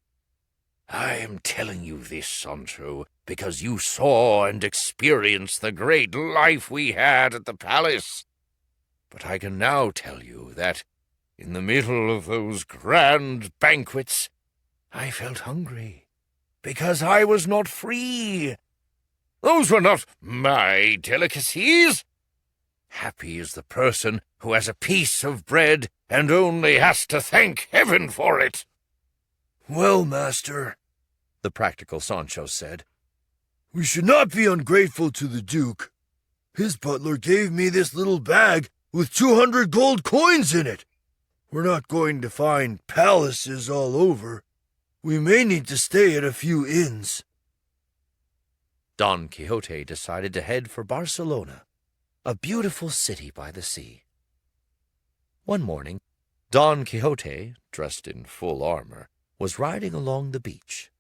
I am telling you this, Sancho, because you saw and experienced the great life we had at the palace. But I can now tell you that, in the middle of those grand banquets, I felt hungry, because I was not free. Those were not my delicacies. Happy is the person who has a piece of bread and only has to thank heaven for it. Well, master, the practical Sancho said, we should not be ungrateful to the Duke. His butler gave me this little bag with 200 gold coins in it. We're not going to find palaces all over. We may need to stay at a few inns. Don Quixote decided to head for Barcelona, a beautiful city by the sea. One morning, Don Quixote, dressed in full armor, was riding along the beach.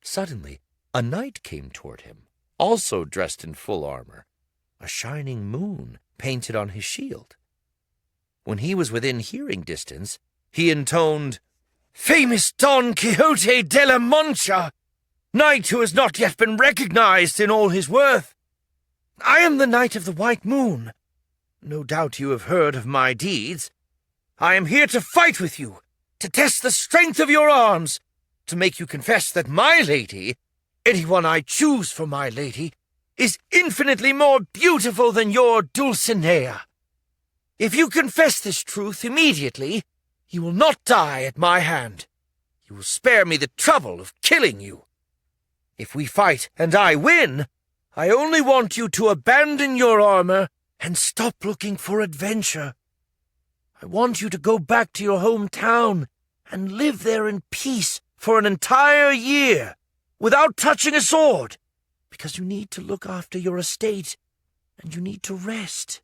Suddenly, a knight came toward him, also dressed in full armor, a shining moon painted on his shield. When he was within hearing distance, he intoned, "Famous Don Quixote de la Mancha, knight who has not yet been recognized in all his worth. I am the Knight of the White Moon. No doubt you have heard of my deeds. I am here to fight with you, to test the strength of your arms, to make you confess that my lady, anyone I choose for my lady, is infinitely more beautiful than your Dulcinea. If you confess this truth immediately, you will not die at my hand. You will spare me the trouble of killing you. If we fight and I win, I only want you to abandon your armor and stop looking for adventure. I want you to go back to your hometown and live there in peace for an entire year without touching a sword, because you need to look after your estate and you need to rest."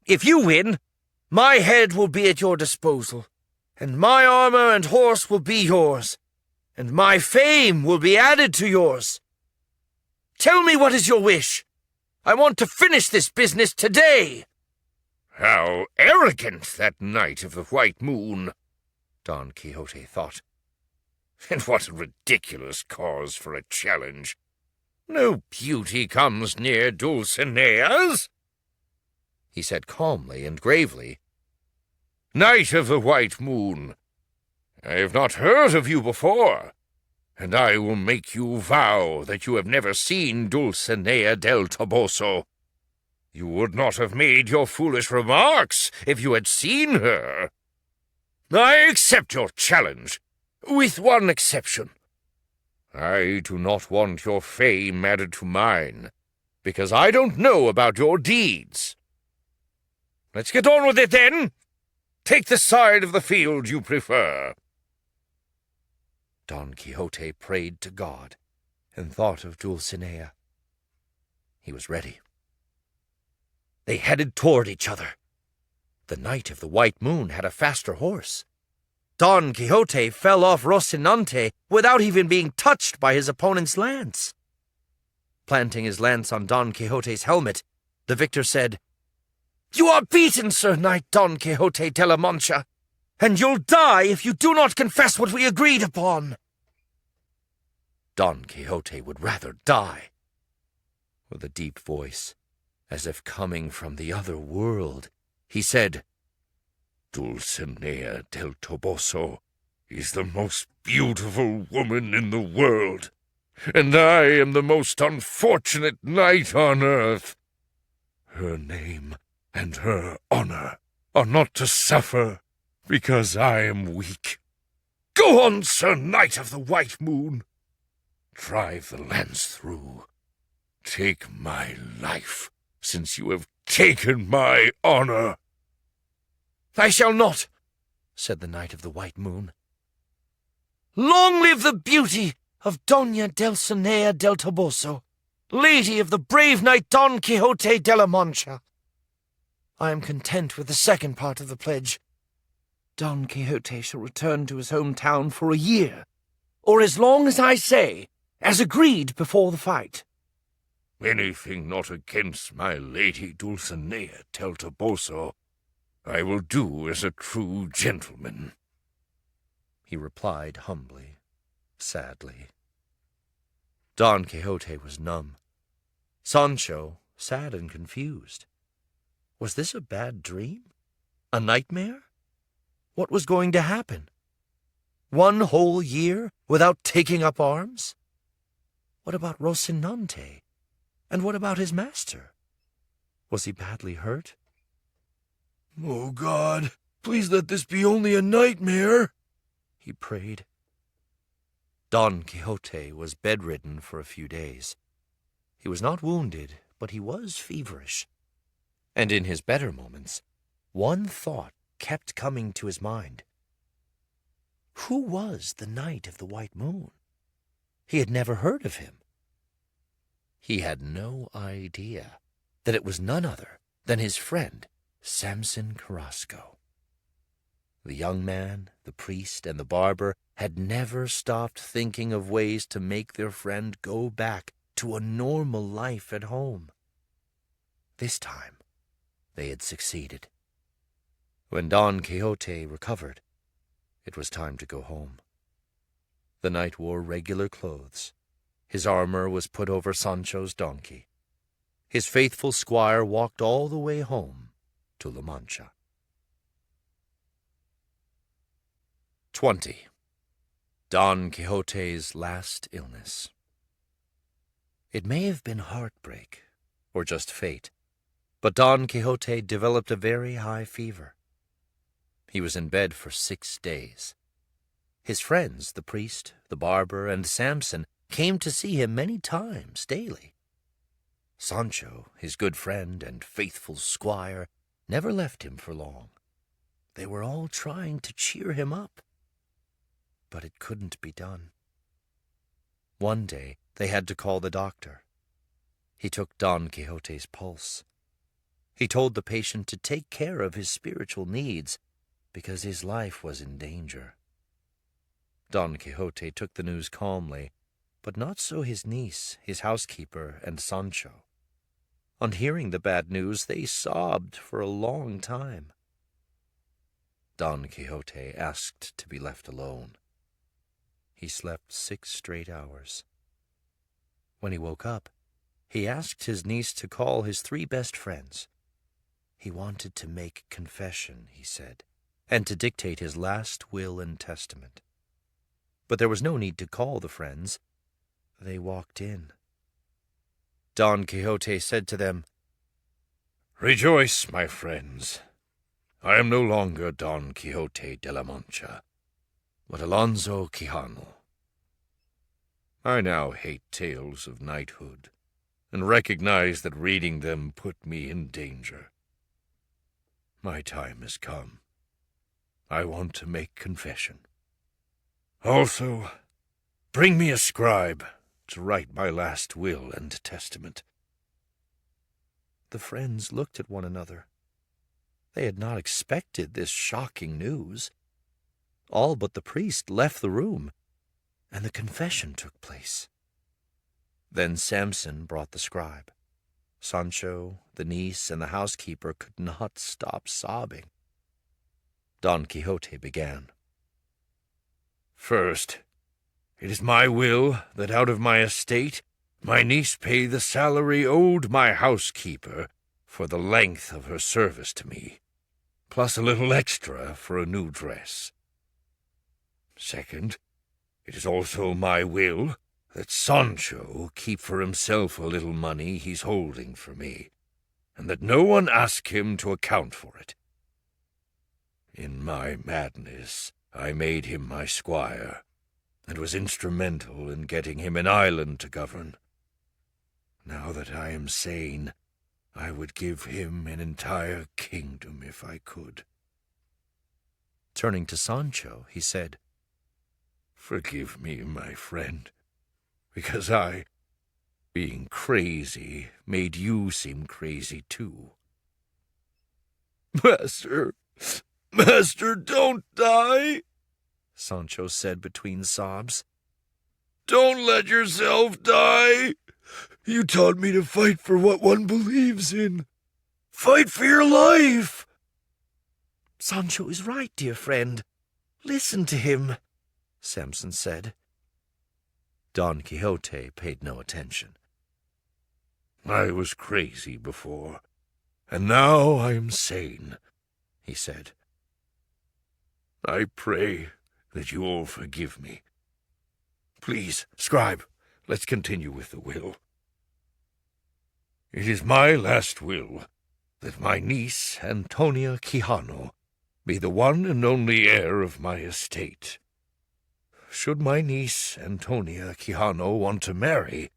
If you win, my head will be at your disposal, and my armor and horse will be yours, and my fame will be added to yours. Tell me what is your wish. I want to finish this business today." "How arrogant, that Knight of the White Moon," Don Quixote thought. "And what a ridiculous cause for a challenge. No beauty comes near Dulcinea's," he said calmly and gravely. "Knight of the White Moon, I have not heard of you before, and I will make you vow that you have never seen Dulcinea del Toboso. You would not have made your foolish remarks if you had seen her. I accept your challenge, with one exception. I do not want your fame added to mine, because I don't know about your deeds. Let's get on with it, then. Take the side of the field you prefer." Don Quixote prayed to God and thought of Dulcinea. He was ready. They headed toward each other. The Knight of the White Moon had a faster horse. Don Quixote fell off Rocinante without even being touched by his opponent's lance. Planting his lance on Don Quixote's helmet, the victor said, "You are beaten, Sir Knight Don Quixote de la Mancha, and you'll die if you do not confess what we agreed upon." Don Quixote would rather die. With a deep voice, as if coming from the other world, he said, "Dulcinea del Toboso is the most beautiful woman in the world, and I am the most unfortunate knight on earth. Her name and her honor are not to suffer because I am weak. Go on, Sir Knight of the White Moon. Drive the lance through. Take my life, since you have taken my honor." "I shall not," said the Knight of the White Moon. "Long live the beauty of Doña Dulcinea del Toboso, lady of the brave knight Don Quixote de la Mancha. I am content with the second part of the pledge. Don Quixote shall return to his hometown for a year, or as long as I say, as agreed before the fight." "Anything not against my lady Dulcinea del Toboso I will do as a true gentleman," he replied humbly, sadly. Don Quixote was numb. Sancho, sad and confused. Was this a bad dream? A nightmare? What was going to happen? 1 whole year without taking up arms? What about Rocinante? And what about his master? Was he badly hurt? "Oh, God, please let this be only a nightmare," he prayed. Don Quixote was bedridden for a few days. He was not wounded, but he was feverish. And in his better moments, one thought kept coming to his mind. Who was the Knight of the White Moon? He had never heard of him. He had no idea that it was none other than his friend, Samson Carrasco. The young man, the priest, and the barber had never stopped thinking of ways to make their friend go back to a normal life at home. This time, they had succeeded. When Don Quixote recovered, it was time to go home. The knight wore regular clothes. His armor was put over Sancho's donkey. His faithful squire walked all the way home to La Mancha. 20. Don Quixote's last illness. It may have been heartbreak, or just fate, but Don Quixote developed a very high fever. He was in bed for 6 days. His friends, the priest, the barber, and Samson, came to see him many times daily. Sancho, his good friend and faithful squire, never left him for long. They were all trying to cheer him up, but it couldn't be done. One day they had to call the doctor. He took Don Quixote's pulse. He told the patient to take care of his spiritual needs because his life was in danger. Don Quixote took the news calmly, but not so his niece, his housekeeper, and Sancho. On hearing the bad news, they sobbed for a long time. Don Quixote asked to be left alone. He slept 6 straight hours. When he woke up, he asked his niece to call his 3 best friends. He wanted to make confession, he said, and to dictate his last will and testament. But there was no need to call the friends. They walked in. Don Quixote said to them, "Rejoice, my friends. I am no longer Don Quixote de la Mancha, but Alonso Quijano. I now hate tales of knighthood, and recognize that reading them put me in danger. My time has come. I want to make confession. Also, bring me a scribe to write my last will and testament." The friends looked at one another. They had not expected this shocking news. All but the priest left the room, and the confession took place. Then Samson brought the scribe. Sancho, the niece, and the housekeeper could not stop sobbing. Don Quixote began. "First, it is my will that out of my estate my niece pay the salary owed my housekeeper for the length of her service to me, plus a little extra for a new dress. Second, it is also my will that Sancho keep for himself a little money he's holding for me, and that no one ask him to account for it. In my madness, I made him my squire, and was instrumental in getting him an island to govern. Now that I am sane, I would give him an entire kingdom if I could." Turning to Sancho, he said, "Forgive me, my friend, because I, being crazy, made you seem crazy too." Master, don't die," Sancho said between sobs. "Don't let yourself die. You taught me to fight for what one believes in. Fight for your life." "Sancho is right, dear friend. Listen to him," Samson said. Don Quixote paid no attention. "I was crazy before, and now I am sane," he said. "I pray that you all forgive me. Please, scribe, let's continue with the will. It is my last will that my niece, Antonia Quijano, be the one and only heir of my estate. Should my niece, Antonia Quijano, want to marry,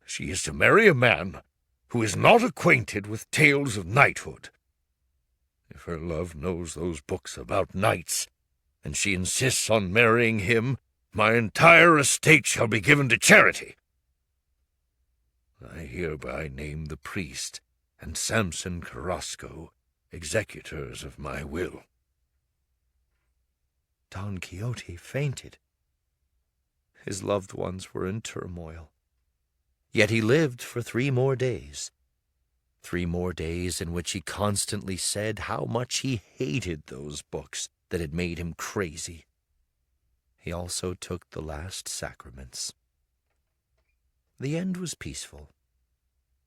she is to marry a man who is not acquainted with tales of knighthood. If her love knows those books about knights, and she insists on marrying him, my entire estate shall be given to charity. I hereby name the priest and Samson Carrasco executors of my will." Don Quixote fainted. His loved ones were in turmoil. Yet he lived for 3 more days. 3 more days in which he constantly said how much he hated those books that had made him crazy. He also took the last sacraments. The end was peaceful.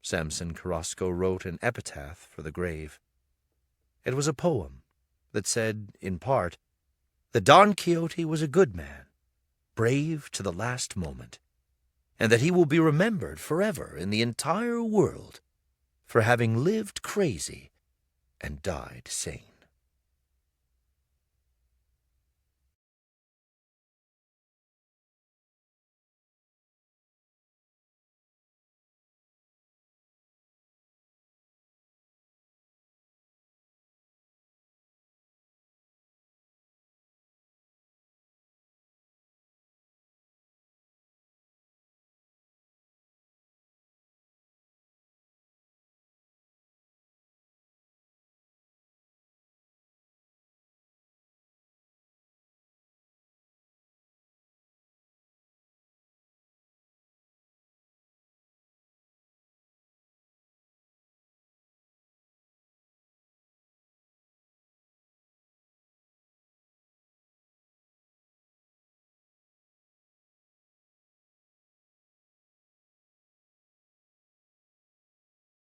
Samson Carrasco wrote an epitaph for the grave. It was a poem that said, in part, that Don Quixote was a good man, brave to the last moment, and that he will be remembered forever in the entire world for having lived crazy and died sane.